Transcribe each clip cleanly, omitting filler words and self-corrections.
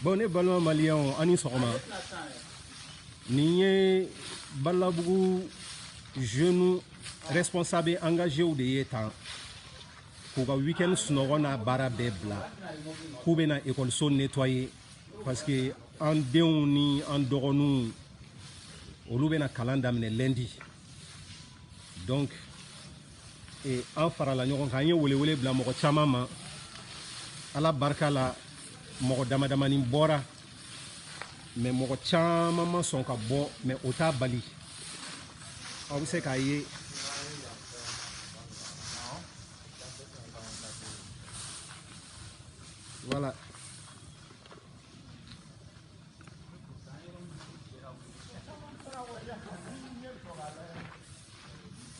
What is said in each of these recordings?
Bon, ne balma malien ani sokoma. Niye balabugu jeune responsable engagé ou de yetan. Pour le week-end, nous avons bara bebla. Pour na école son nettoyer parce que en déoni en doronou au loubena calendar lundi. Donc et en fara la ñogon kanye wole bla moko chamama ala barka la moko dama ni bora mais moko chamama son ka bo mais ota bali on sait kaye voilà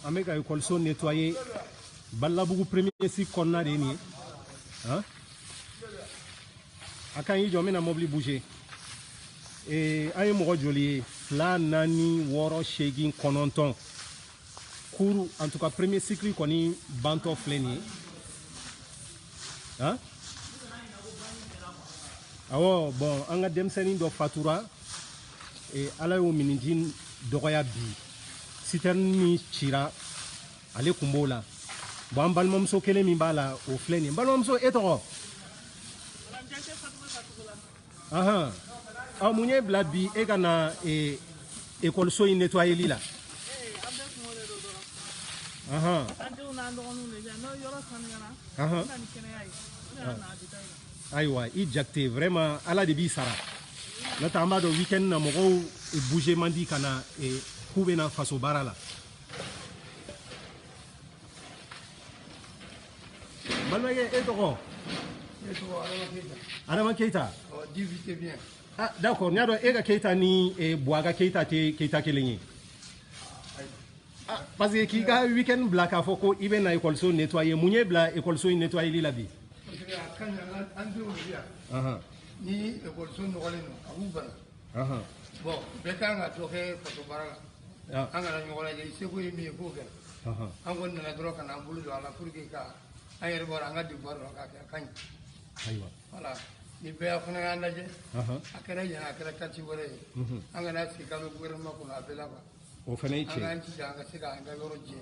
avec la école son nettoyer balabugu premier si konna de ni hein akan yi jo mena mobili bouger et ay mo joli la nani woro shegin kononton cours en tout cas premier cycle koni banto fleni hein awo bon anga dem seni do fatura et ala yo minijin dogoya bi siterni chira ale kumbola bon balmomso kele mi bala o fleni balmomso etoro aha a munye blabi e kana école so nettoyer lila aha aha aywa i jakte vraiment ala de bi sara nata amado weekend na mo bouger mandi kana kube na faso barala malmage etoro Adama Keita. Oh, dis vite bien. Ah, d'accord. Nyado ega Keita ni Boaga Keita te Keita kelengi. Ah, parce que kiga weekend black afoko ibe na école so nettoyer munye bla école so nettoyer li la bi. Parce que quand andi on via. Aha. Ni école so no gole no abubana. Aha. Bon, beka nga toke foto barala. Anga na ngola je se ko mi ko ga. Aha. Ango na dro kana bulu do ala pour que ka ayer bor anga di bor ka kan. Aywa. Voilà. Ni be afuna anda je. Akara ya akara kati wore. Anga na sika me gouvernement ko na bela ba. O fene che. Anga nti anga sika anga yoro je.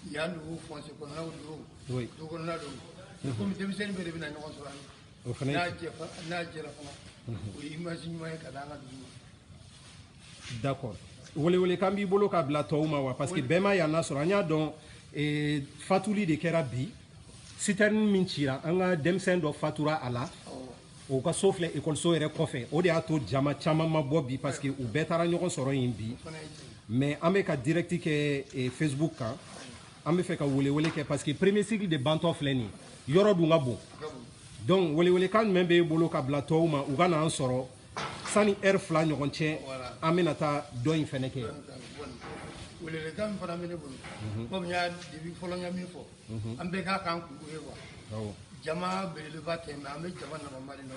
Ya ndu fonse ko na duro. Oui. Do ko na do. Ko mi dem sen be be na nyoko so ani. O fene Na je fa na je la fa. Oui, imagine moi ka danga du. D'accord. Wole kambi bolo ka bla touma wa parce que bema ya na soranya don fatuli de kerabi. Sitern minchira anga demsen do fatura ala o ka sofle école so ere kofe o de ato jama chama mabobi parce que u betara nyoko soro yimbi mais ame ka direct ke Facebook ka ame fe ka wole ke parce que premier cycle de banto fleni yoro du ngabo donc wole kan membe bolo ka blato ma u kana soro sani air fla nyoko che ame nata do infeneke wole le gam fana mene bolo comme ya dibi folo nya mi fo ambe ka kan ku ewa jama be le batte ma ambe jama na mari no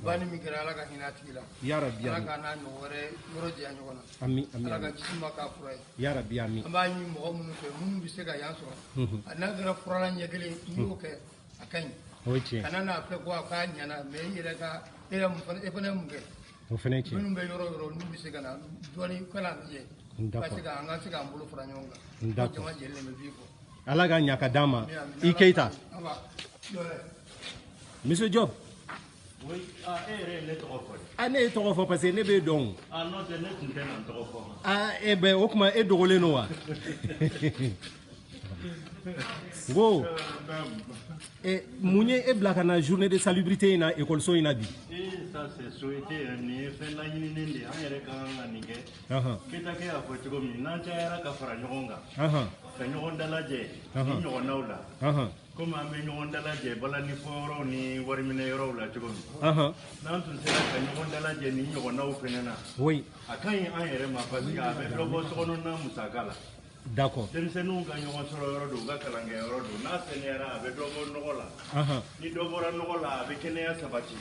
bani mi kira ala ka hinati la ya rabbi ala ka na no wore yoro je anyo kona ami ala ka jisma ka furai ya rabbi ami amba ni mo mun fe mun bi se ga yanso ana ga furala nyegele ni o ke akan oche ana na fe ko ka nyana me yire ka ere mu fa e fana mu ge o fene che mun be yoro ni bi se ga na doni kala je parce que anga se ga mbulu fura nyonga d'accord jelle me vivo alaga nyaka dama Keita Monsieur Job oui ne trop ane to fo parce que ne be don non de ne kunten trop fort e be okuma e dogole no wa go munye e blaka na journée de salubrité na école so inabi ça c'est souhaité ni fait la yini nende ayere kanga ninge kita ke afo tigo mi na chaira ka fara nyonga ka nyonda laje ni nyona ula comme ame nyonda laje bala ni foro ni wari mine yoro ula tigo mi na tun sera ka nyonda laje ni nyona u fenena oui akai ayere ma pasiga be lobo sono na musagala d'accord denmisɛnninw ka ɲɔgɔn sɔrɔ yɔrɔ do u ka kalankɛ yɔrɔ do n'a sɛnɛyara a bɛ dɔ bɔ nɔgɔ la ni dɔ bɔra nɔgɔ la a bɛ kɛnɛya sabati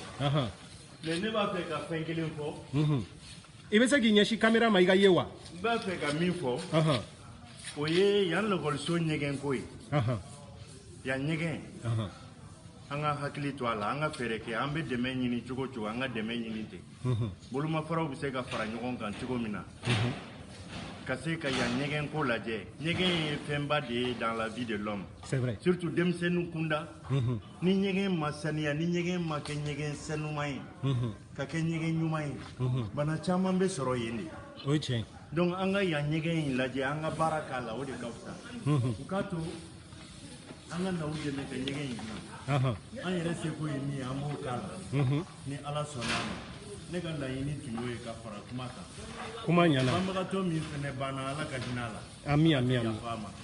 mais ne b'a fɛ ka fɛn kelen fɔ i bɛ se k'i ɲɛsin caméra ma i ka ye wa n b'a fɛ ka min fɔ o ye yan lakɔliso ɲɛgɛn ko ye yan ɲɛgɛn an ka hakili to a la an ka fɛɛrɛ kɛ an bɛ dɛmɛ ɲini cogo cogo an ka dɛmɛ ɲini ten bolomafaraw bɛ se ka fara ɲɔgɔn kan cogo min na ka se ka yan ɲɛgɛn ko lajɛ ɲɛgɛn ye fɛnba de ye dans la vie de l'homme c'est vrai surtout denmisɛnninw kunda ni ɲɛgɛn ma saniya ni ɲɛgɛn ma kɛ ɲɛgɛn sanuman ye ka kɛ ɲɛgɛn ɲuman ye bana caman bɛ sɔrɔ yen de o ye tiɲɛ donc an ka yan ɲɛgɛn in lajɛ an ka baara k'a la o de ka fisa u k'a to an ka na u dɛmɛ ka ɲɛgɛn in dilan an yɛrɛ seko ye min ye an b'o k'a la ni ala sɔnna a ma ne ka laɲini tun y'o ye ka fara kuma kan kuma ɲana banbagatɔ min fɛnɛ banna ala ka hinɛ a la ami ami ami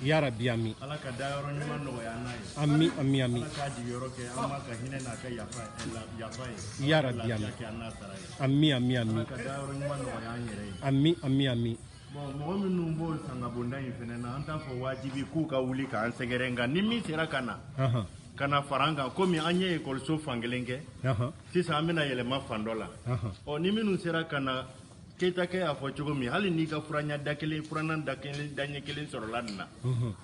ya rabbi ami ala ka da yɔrɔ ɲuman nɔgɔya n'a ye ami ami ami ala k'a jigi yɔrɔ kɛ an b'a ka hinɛ n'a ka yafa ye ya rabbi ami ami ami ami ala ka da yɔrɔ ɲuman nɔgɔya an yɛrɛ ye ami ami ami bon mɔgɔ minnu b'o sangabonda in fɛnɛ na an t'a fɔ wajibi k'u ka wuli k'an sɛgɛrɛ nka ni min sera ka na ka na fara an kan komi an ye ekɔliso fan kelen kɛ sisan an bɛna yɛlɛma fan dɔ la ni minnu sera ka na Keita y'a fɔ cogo min hali n'i ka furanan da ɲɛ kelen sɔrɔla nin na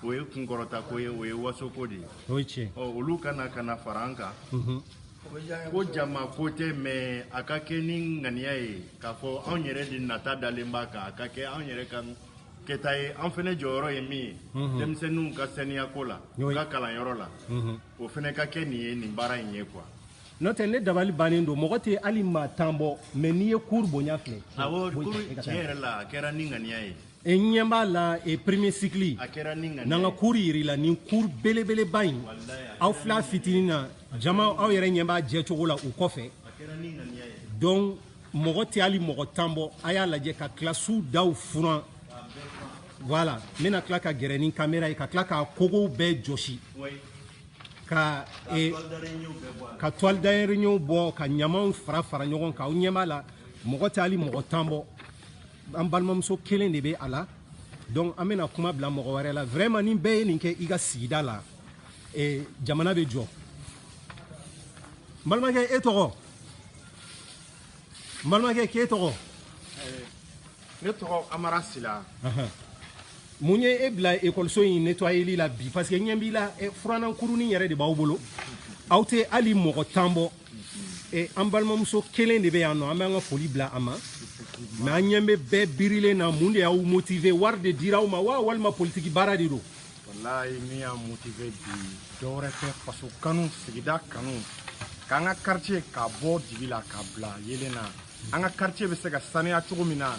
o ye kunkɔrɔta ko ye o ye wasoko de ye o ye tiɲɛ olu ka na fara an kan ko jama ko tɛ mɛ a ka kɛ ni ŋaniya ye k'a fɔ anw yɛrɛ de nata dalen b'a kan a ka kɛ anw yɛrɛ ka kɛta ye an fɛnɛ jɔyɔrɔ ye min ye denmisɛnninw ka saniyako la u ka kalanyɔrɔ la o fɛnɛ ka kɛ nin ye nin baara in ye quoi n'o tɛ ne dabali bannen don mɔgɔ tɛ hali maa tan bɔ mɛ n'i ye cour bonya filɛ awɔ cour tiɲɛ yɛrɛ la a kɛra ni ŋaniya ye e ɲɛ b'a la premier cycle a kɛra ni ŋaniya n'an ka cour yirila nin cour belebeleba in aw fila fitinin na jama aw yɛrɛ ɲɛ b'a jɛ cogo la u kɔfɛ a kɛra ni ŋaniya ye donc mɔgɔ tɛ hali mɔgɔ tan bɔ a y'a lajɛ ka kilasiw daw furan voilà n bɛna tila ka gɛrɛ ni caméra ye ka tila ka kogow bɛɛ jɔsi ka toile d'araignée bɔ ka ɲamaw fara ɲɔgɔn kan aw ɲɛ b'a la mɔgɔ tɛ hali mɔgɔ tan bɔ an balimamuso kelen de bɛ a la donc an bɛna kuma bila mɔgɔ wɛrɛ la vraiment ni bɛɛ ye nin kɛ i ka sigida la jamana bɛ jɔ n balimakɛ e tɔgɔ n balimakɛ k'e tɔgɔ ne tɔgɔ Amara Sila mun ye e bila ekɔliso in nettoyeli la bi parce que ɲɛ b'i la furanan kurunin yɛrɛ de b'aw bolo aw tɛ hali mɔgɔ tan bɔ an balimamuso kelen de bɛ yan nɔ an bɛ an ka foli bila a ma mais an ɲɛ bɛ bɛɛ birilen na mun de y'aw motiver wari de dira aw ma wa walima politiki baara de don wallahi min y'a motiver bi dɔwɛrɛ tɛ faso kanu sigida kanu k'an ka quartier ka bɔ dibi la ka bila yelen na an ka quartier bɛ se ka sanuya cogo min na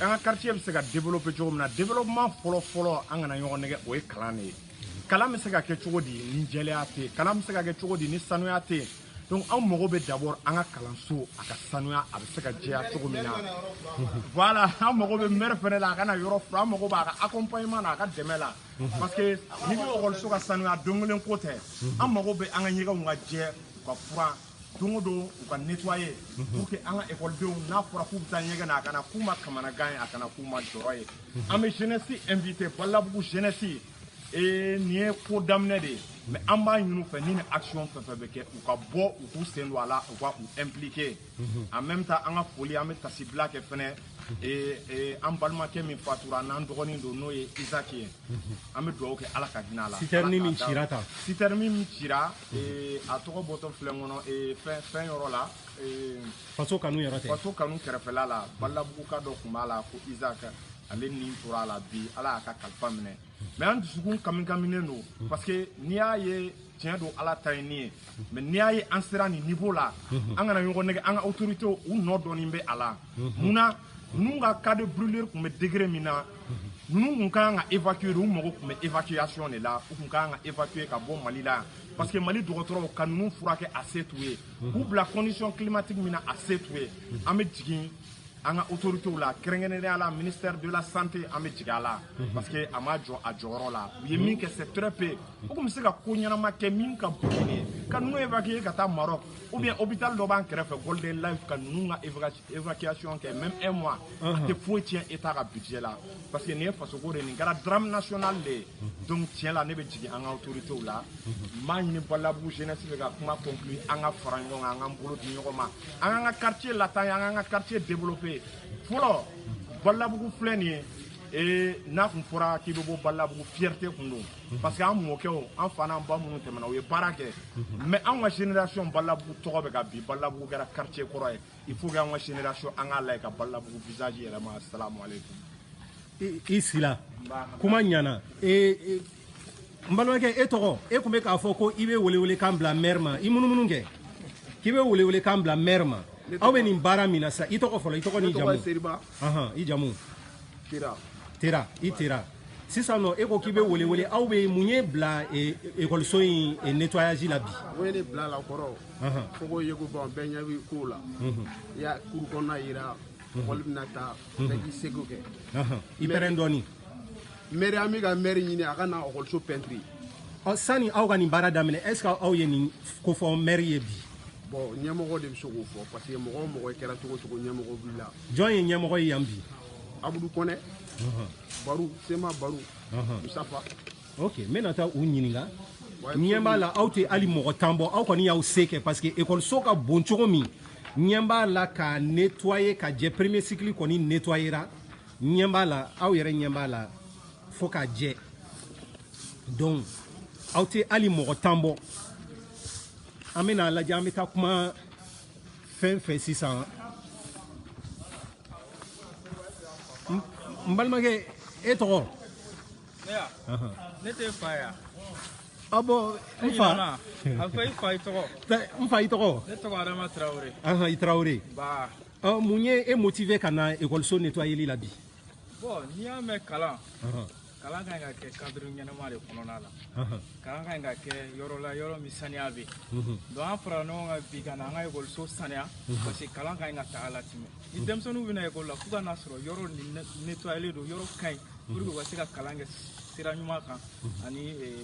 an ka quartier bɛ se ka développer cogo min na développement fɔlɔ an kana ɲɔgɔn nɛgɛ o ye kalan de ye kalan bɛ se ka kɛ cogo di ni jɛlenya tɛ kalan bɛ se ka kɛ cogo di ni sanuya tɛ donc anw mago bɛ d'abord an ka kalanso a ka sanuya a bɛ se ka jɛya cogo min na voilà an mago bɛ maire fɛnɛ la a kana yɔrɔ fura an mago b'a ka accompagnement na a ka dɛmɛ la parce que ni bɛ ekɔliso ka sanuya don kelen ko tɛ an mago bɛ an ka ɲɛgɛnw ka jɛ u ka furan don o don u ka nettoyer pour que an ka ekɔlidenw n'a fɔra k'u bɛ taa ɲɛgɛn na a kana k'u ma kamanagan ye a kana k'u ma jɔrɔ ye an bɛ jeunesse invité Balabugu jeunesse nin ye ko daminɛ de ye mais an b'a ɲini u fɛ ni action fɛn fɛn bɛ kɛ u ka bɔ u k'u sen don a la u ka u impliquer en même temps an ka foli an bɛ tasibila kɛ fɛnɛ an balimakɛ min fatura n'an dɔgɔnin don n'o ye Isaac ye an bɛ dugawu kɛ ala ka hinɛ a la citerne min cira tan citerne min cira a tɔgɔ bɔtɔ filɛ n kɔnɔ fɛn yɔrɔ la faso kanu yɔrɔ tɛ faso kanu kɛrɛfɛla la Balabuguka dɔ tun b'a la ko Isaac ale ni tora a la bi ala y'a ka kalifa minɛ mais an dusukun kamikaminen don parce que n'i y'a ye tiɲɛ don ala ta ye nin ye mais n'i y'a ye an sera nin niveau la an kana ɲɔgɔn nɛgɛ an ka autorité u nɔ dɔɔnin bɛ a la munna ninnu ka cas de brûlure tun bɛ degré min na ninnu tun kan ka évacuer u mago tun bɛ évacuation de la u tun kan ka évacuer ka bɔ Mali la parce que Mali dɔgɔtɔrɔw ka ninnu furakɛ a se t'u ye k'u bila condition climatique min na a se t'u ye an bɛ jigin an ka autorités la kɛrɛnkɛrɛnnenya la ministère de la santé an bɛ jigin a la parce que a ma jɔ a jɔyɔrɔ la u ye min kɛ c'est très peu u tun bɛ se ka ko ɲɛnama kɛ min ka bon ni ye ka ninnu évacuer ka taa Maroc ou bien hôpital dɔ b'an kɛrɛfɛ Golden Life ka ninnu ka évacuation kɛ même un mois a tɛ foyi tiɲɛ état ka budget la parce que nin ye fasoko de ye nin kɛra drame national de ye donc tiɲɛ la ne bɛ jigin an ka autorités la n b'a ɲini Balabugu jeunesse bɛ ka kuma conclure an ka fara ɲɔgɔn kan an k'an bolo di ɲɔgɔn ma an k'an ka quartier latanya an k'an ka quartier développer fɔlɔ Balabugu filɛ nin ye et n'a kun fɔra k'i bɛ bɔ Balabugu fierté kun don parce que an mɔkɛw an fa n'an ba minnu tɛmɛna u ye baara kɛ mais an ka génération Balabugu tɔgɔ bɛ ka bi Balabugu kɛra quartier kɔrɔ ye il faut que an ka génération an k'a lajɛ ka Balabugu visage yɛlɛma assalamu alaikum i sila kuma ɲana n balimakɛ e tɔgɔ e kun bɛ k'a fɔ ko i bɛ welewele kan bila maire ma i munumunu kɛ k'i bɛ welewele kan bila maire ma aw bɛ nin baara min na sa i tɔgɔ fɔlɔ i tɔgɔ ni jamu i jamu Tera i Tera sisan nɔ e ko k'i bɛ welewele aw bɛ mun ye bila école in nettoyage la bi o ye ne bila la kɔrɔ fo ko ye ko bon bɛɛ ɲɛ bɛ kow la i y'a kuru kɔnɔna yira école bɛna taa bɛɛ k'i seko kɛ i pɛrɛn dɔɔni maire an bɛ ka maire ɲini a ka na école peinture sani aw ka nin baara daminɛ est ce que aw ye nin ko fɔ maire ye bi bon ɲɛmɔgɔ de bɛ se k'o fɔ parce que mɔgɔ o mɔgɔ kɛra cogo cogo ɲɛmɔgɔ b'i la jɔn ye ɲɛmɔgɔ ye yan bi Abdou Kone Barou Sema Barou Mustafa ok n bɛna taa u ɲininka ɲɛ b'a la aw tɛ hali mɔgɔ tan bɔ aw kɔni y'aw se kɛ parce que école ka bon cogo min ɲɛ b'a la ka nettoyer ka jɛ premier cycle kɔni nettoyera ɲɛ b'a la aw yɛrɛ ɲɛ b'a la fo ka jɛ donc aw tɛ hali mɔgɔ tan bɔ an bɛna lajɛ an bɛ taa kuma fɛn fɛn sisan n balimakɛ e tɔgɔ ne tɛ fa ya bon n fa a fɔ i fa i tɔgɔ n fa i tɔgɔ ne tɔgɔ Adama Traoré i Traoré ba mun ye e motivé ka na école nettoyeli la bi bon n'i y'a mɛn kalan kalan ka ɲi ka kɛ cadre ɲɛnama de kɔnɔna la kalan ka ɲi ka kɛ yɔrɔ la yɔrɔ min saniya bɛ donc an fara ɲɔgɔn kan bi ka na an ka école saniya parce que kalan ka ɲi ka taa ala tɛmɛ ni denmisɛnninw bɛna école la fo ka n'a sɔrɔ yɔrɔ nin nettoyelen don yɔrɔ ka ɲi pour que u ka se ka kalan kɛ sira ɲuman kan ani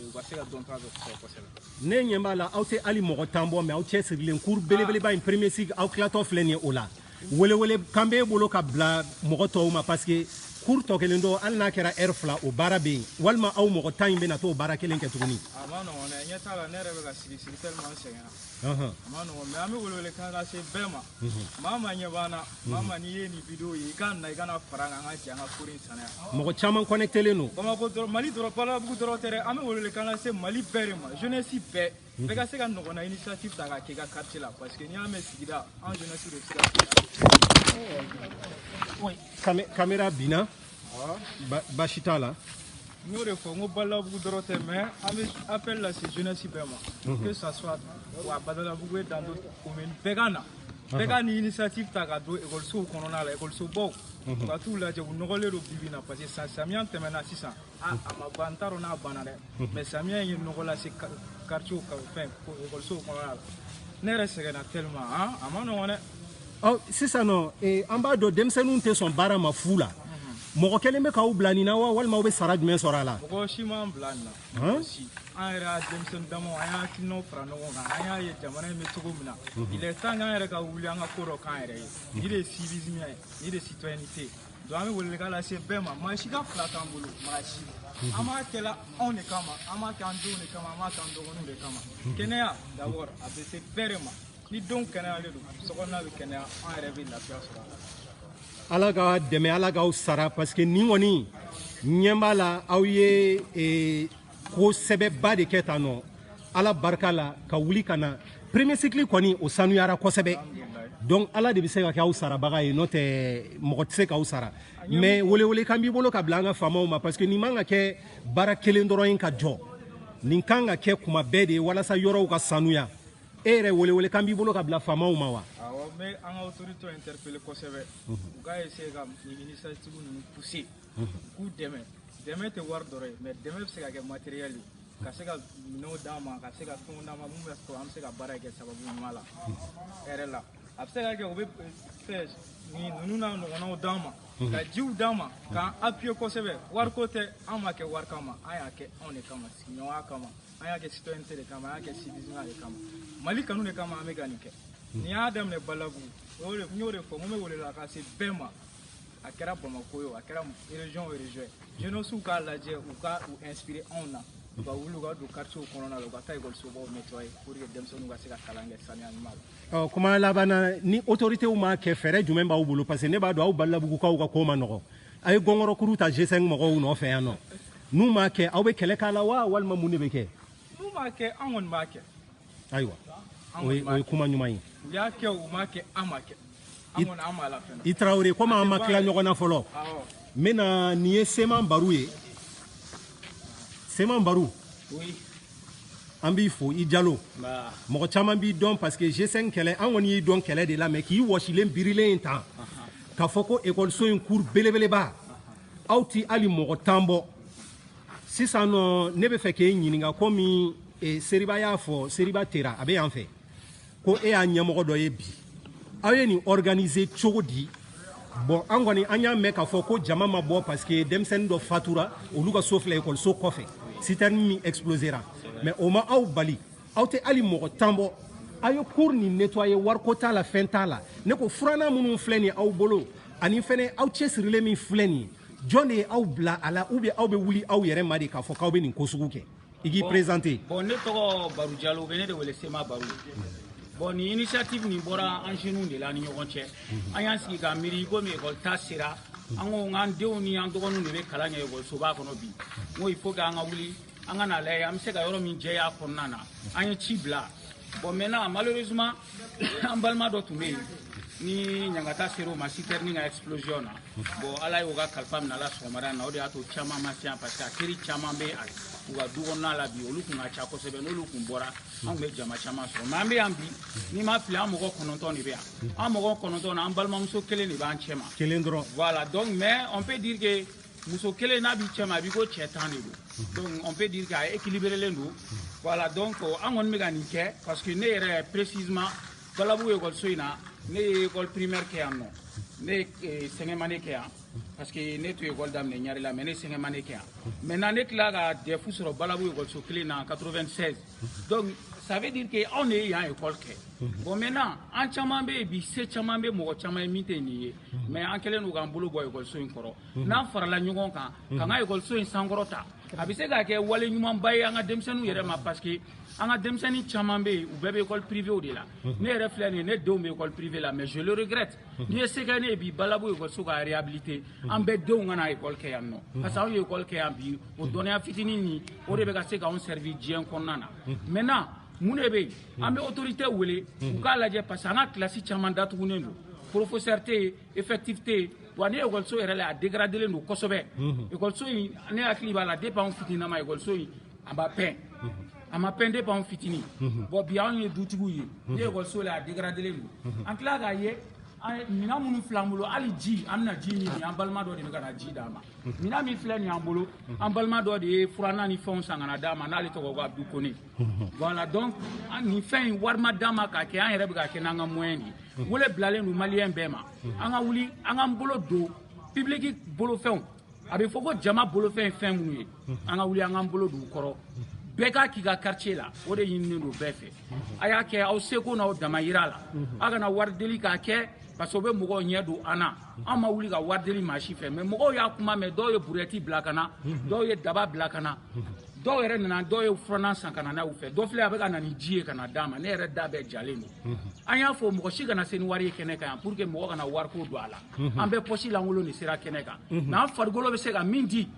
u ka se ka dɔnta dɔ sɔrɔ kosɛbɛ ne ɲɛ b'a la aw tɛ hali mɔgɔ tan bɔ mais aw cɛ sirilen cours belebeleba in premier cycle aw tilatɔ filɛ nin ye o la welewele kan b'e bolo ka bila mɔgɔ tɔw ma parce que cours tɔ kelen dɔ hali n'a kɛra heure fila o baara bɛ yen walima aw mɔgɔ tan in bɛna t'o baara kelen kɛ tuguni a ma nɔgɔn dɛ ɲɛ t'a la ne yɛrɛ bɛ ka sigi tellement n sɛgɛnna a ma nɔgɔn mais an bɛ welewele kan lase bɛɛ ma maa ma ɲɛ b'an na maa ma n'i ye nin video ye i ka na i kana fara an kan an ka jɛ an ka cours in saniya mɔgɔ caman connectelen don Bamako dɔrɔn Mali dɔrɔn Balabugu dɔrɔn tɛ dɛ an bɛ welewele kan lase Mali bɛɛ de ma jeunesse bɛɛ bɛɛ ka se ka ɲɔgɔnna initiative ta ka kɛ i ka quartier la parce que n'i y'a mɛn sigida an jeunesse de bɛ se ka caméra binna baasi t'a la n y'o de fɔ n ko Balabugu dɔrɔn tɛ mais an bɛ appel lase jeunesse bɛɛ ma que ça soit wa Balabugu ye dans d'autres communes bɛɛ ka na bɛɛ ka ni initiative ta ka don école kɔnɔna la école baw u ka t'u lajɛ u nɔgɔlen don bi bi in na parce que samiya tɛmɛna sisan a ma ban n t'a dɔn n'a banna dɛ mais samiya in ye nɔgɔ lase quartier fɛn école kɔnɔna la ne yɛrɛ sɛgɛnna tellement a ma nɔgɔn dɛ sisan nɔ an b'a dɔn denmisɛnninw tɛ sɔn baara ma fu la mɔgɔ kelen bɛ k'aw bila nin na wa walima aw bɛ sara jumɛn sɔrɔ a la mɔgɔ si m'an bila nin na si an yɛrɛ y'a denmisɛnnin damaw an y'a hakilinaw fara ɲɔgɔn kan an y'a ye jamana in bɛ cogo min na il est temps k'an yɛrɛ ka wuli an ka ko dɔ k'an yɛrɛ ye ni de ye civisme ye ni de citoyenneté donc an bɛ welewelekan lase bɛɛ ma maa si ka fila t'an bolo maa si an b'a kɛla anw de kama an b'a kɛ an denw de kama an b'a kɛ an dɔgɔninw de kama kɛnɛya d'abord a bɛ se bɛɛ de ma ni denw kɛnɛyalen don sokɔnɔna bɛ kɛnɛya an yɛrɛ bɛ lafiya sɔrɔ a la ala ka dɛmɛ ala k'aw sara parce que nin kɔni ɲɛ b'a la aw ye ko sɛbɛba de kɛ tan nɔ ala barika la ka wuli ka na premier cycle kɔni o sanuyara kosɛbɛ donc ala de bɛ se ka kɛ aw sarabaga ye n'o tɛ mɔgɔ tɛ se k'aw sara mais welewele kan b'i bolo ka bila an ka faamaw ma parce que nin man ka kɛ baara kelen dɔrɔn ye ka jɔ nin kan ka kɛ kuma bɛɛ de ye walasa yɔrɔw ka sanuya e yɛrɛ welewele kan b'i bolo ka bila faamaw ma wa n bɛ an ka autorité interpellé kosɛbɛ u ka essayer ka nin initiative ninnu pousser k'u dɛmɛ dɛmɛ tɛ wari dɔrɔn ye mais dɛmɛ bɛ se ka kɛ matériel ye ka se ka minɛnw d'an ma ka se ka fɛnw d'an ma mun bɛ sɔrɔ an bɛ se ka baara kɛ sababu ɲuman la hɛrɛ la a bɛ se ka kɛ u bɛ fɛ ninnu n'a ɲɔgɔnnaw d'an ma ka jiw d'an ma k'an appuyer kosɛbɛ wariko tɛ an ma kɛ wari kama an y'a kɛ anw de kama sigiɲɔgɔnya kama an y'a kɛ citoyenneté de kama an y'a kɛ civisme de kama Mali kanu de kama an bɛ ka nin kɛ n'i y'a daminɛ Balabugu n y'o de fɔ n bɛ welela ka se bɛɛ ma a kɛra Bamako ye a kɛra région o région ye jeunesse k'a lajɛ u ka u inspirer anw na u ka wuli u ka don quartier kɔnɔna la u ka taa école nettoyer pour que denmisɛnninw ka se ka kalan kɛ saniya ɲuman la kuma laban na ni autorités ma kɛ fɛɛrɛ jumɛn b'aw bolo parce que ne b'a dɔn aw Balabugukaw ka ko ma nɔgɔn a ye gɔngɔrɔkuru ta G5 mɔgɔw nɔfɛ yan nɔ n'u m'a kɛ aw bɛ kɛlɛ k'a la wa walima mun de bɛ kɛ n'u m'a kɛ an kɔni b'a kɛ ayiwa o ye kuma ɲuman ye u y'a kɛ u m'a kɛ an m'a kɛ an kɔni an b'a la fɛnɛ i Traoré komi an ma tila ɲɔgɔn na fɔlɔ n bɛna nin ye Seman Baru ye Seman Baru an b'i fo i Jalo mɔgɔ caman b'i dɔn parce que G5 kɛlɛ an kɔni y'i dɔn kɛlɛ de la mais k'i wɔsilen birilen in tan k'a fɔ ko ekɔliso in cours belebeleba aw ti hali mɔgɔ tan bɔ sisan nɔ ne bɛ fɛ k'e ɲininka komi Seriba y'a fɔ Seriba Tera a bɛ yan fɛ ko e y'a ɲɛmɔgɔ dɔ ye bi aw ye nin organiser cogo di bon an kɔni an y'a mɛn k'a fɔ ko jama ma bɔ parce que denmisɛnnin dɔ fatura olu ka so filɛ ekɔliso kɔfɛ citerne min explosera mais o ma aw bali aw tɛ hali mɔgɔ tan bɔ aw ye cours nin nettoyer wariko t'a la fɛn t'a la ne ko furanna minnu filɛ nin aw bolo ani fɛnɛ aw cɛsirilen min filɛ nin ye jɔn de ye aw bila a la ou bien aw bɛ wuli aw yɛrɛ ma de k'a fɔ k'aw bɛ nin ko sugu kɛ i k'i présenter. Bon ne tɔgɔ Baru Jalo u bɛ ne de wele Sema Baru. Bon ni initiative nin bɔra an jeunes de la ni ɲɔgɔn cɛ an y'an sigi ka miiri komi école ta sera an ko an denw ni an dɔgɔninw de bɛ kalan kɛ ekɔlisoba kɔnɔ bi n ko il faut que an ka wuli an ka na lajɛ an bɛ se ka yɔrɔ min jɛya kɔnɔna na an ye ci bila bon maintenant malheureusement an balima dɔ tun bɛ yen ni ɲangata sera o ma citerne ka explosion na bon ala y'o ka kalifa minɛ a la sɔgɔmada in na o de y'a to caman ma se yan parce que a teri caman bɛ u ka du kɔnɔna la bi olu kun ka ca kosɛbɛ n'olu kun bɔra an kun bɛ jama caman sɔrɔ mais an bɛ yan bi n'i ma fili an mɔgɔ 9 de bɛ yan an mɔgɔ 9 na an balimamuso kelen de b'an cɛ ma kelen dɔrɔn voilà donc mais on peut dire que muso kelen n'a b'i cɛ ma a b'i ko cɛ 10 de don donc on peut dire k'a équilibrelen don voilà donc an kɔni bɛ ka nin kɛ parce que ne yɛrɛ précisément Balabu ekɔliso in na ne ye école primaire kɛ yan nɔ ne ye Sɛngɛmane kɛ yan parce que ne tun ye école daminɛ Ɲare la mais ne Sɛngɛmane kɛ yan maintenant ne tila ka DEF sɔrɔ Balabu ekɔliso kelen na en 96 donc ça veut dire que anw de ye yan école kɛ bon maintenant an caman bɛ yen bi se caman bɛ mɔgɔ caman ye min tɛ nin ye mais an kɛlen don k'an bolo bɔ ekɔliso in kɔrɔ n'an farala ɲɔgɔn kan k'an ka ekɔliso in sankɔrɔta a bɛ se ka kɛ wale ɲumanba ye an ka denmisɛnninw yɛrɛ ma parce que an ka denmisɛnnin caman bɛ yen u bɛɛ bɛ école privée de la ne yɛrɛ filɛ nin ye ne denw bɛ école privée la mais je le regrette n'i ye se kɛ ne ye bi Balabu ekɔliso ka réhabiliter an bɛɛ denw ka na école kɛ yan nɔ parce que anw ye école kɛ yan bi o dɔnniya fitinin nin o de bɛ ka se k'anw servir diɲɛ kɔnɔna na maintenant mun de bɛ yen an bɛ autorité wele u k'a lajɛ parce que an ka kilasi caman datugunen don professeur tɛ yen effectif tɛ yen wa ni ekɔliso yɛrɛ la a dégradelen don kosɛbɛ ekɔliso in ne hakili b'a la depuis anw fitininama ekɔliso in a ma pɛn a ma pɛn depuis anw fitinin bon bi anw ye dutigiw ye ni ekɔliso la a dégradelen don an tila k'a ye minɛn minnu filɛ an bolo hali ji an bɛna ji ɲini an balima dɔ de bɛ ka na ji d'a ma minɛn min filɛ nin y'an bolo an balima dɔ de ye furanna ni fɛnw san ka na d'a ma n'ale tɔgɔ ko Abdou Kone voilà donc nin fɛn in wari ma d'a ma k'a kɛ an yɛrɛ bɛ ka kɛ n'an ka moyen de ye wele bilalen don maliyɛn bɛɛ ma an ka wuli an k'an bolo don public bolofɛnw a bɛ fɔ ko jama bolofɛn ye fɛn minnu ye an ka wuli an k'an bolo don u kɔrɔ bɛɛ k'a k'i ka quartier la o de ɲininen don bɛɛ fɛ a y'a kɛ aw seko n'aw damayira la a kana wari deli k'a kɛ parce que o bɛ mɔgɔw ɲɛ don an na an ma wuli ka wari deli maa si fɛ mais mɔgɔw y'a kuma mɛn dɔw ye burɛti bila ka na dɔw ye daba bila ka na dɔw yɛrɛ nana dɔw ye furanna san ka na n'aw fɛ dɔ filɛ a bɛ ka na ni ji ye ka na d'a ma ne yɛrɛ da bɛɛ jalen don an y'a fɔ mɔgɔ si kana se ni wari ye kɛnɛ kan yan pour que mɔgɔ kana wariko don a la an bɛ poche lankolon de sera kɛnɛ kan mais an farikolo bɛ se ka min di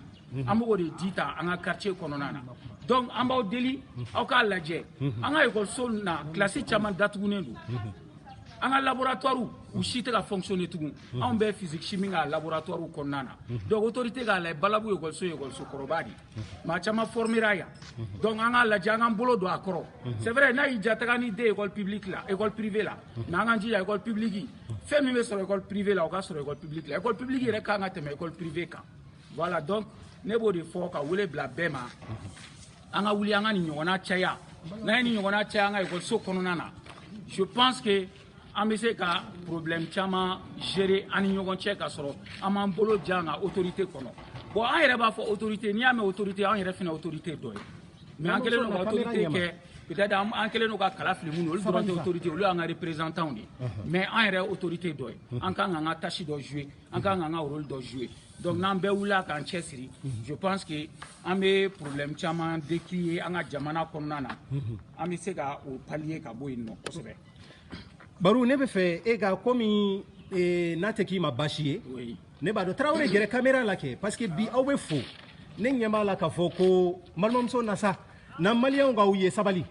an b'o de di ta an ka quartier kɔnɔna na donc an b'aw deli aw k'a lajɛ an ka ekɔliso na kilasi caman datugunen don an ka laboratoire u si tɛ ka fonctionner tugun anw bɛ physique chimie ka laboratoire kɔnɔna na donc autorité k'a lajɛ Balabu ekɔliso ye ekɔliso kɔrɔba de maa caman formera yan donc an k'a lajɛ an k'an bolo don a kɔrɔ c'est vrai n'a y'i ja taga ni den école publique la école privée la mais an k'an jija école publique fɛn min bɛ sɔrɔ école privée la o ka sɔrɔ école publique la école publique yɛrɛ kan ka tɛmɛ école privée kan voilà donc ne b'o de fɔ ka wele bila bɛɛ ma an ka wuli an ka nin ɲɔgɔnna caya n'a ye nin ɲɔgɔnna caya an ka ekɔliso kɔnɔna na je pense que an bɛ se ka problème caman gérer an ni ɲɔgɔn cɛ ka sɔrɔ an m'an bolo jan ka autorité kɔnɔ bon an yɛrɛ b'a fɔ autorité n'i y'a mɛn autorité an yɛrɛ fana autorité dɔ ye mais an kɛlen don ka autorité kɛ peut-être an kɛlen don ka kala fili minnu olu dɔrɔn tɛ autorité olu y'an ka représentant de mais an yɛrɛ autorité dɔ ye an kan k'an ka tâche dɔ jouer an kan k'an ka rôle dɔ jouer donc n'an bɛɛ wulila k'an cɛsiri je pense que an bɛ problème caman décrier an ka jamana kɔnɔna na an bɛ se ka o pallier ka bɔ yen nɔ kosɛbɛ. Baru ne bɛ fɛ e ka komi n'a tɛ k'i ma baasi ye ne b'a dɔn Traoré gɛrɛ caméra la kɛ parce que bi aw bɛ fo ne ɲɛ b'a la k'a fɔ ko balimamuso Nasa na maliyɛnw k'aw ye sabali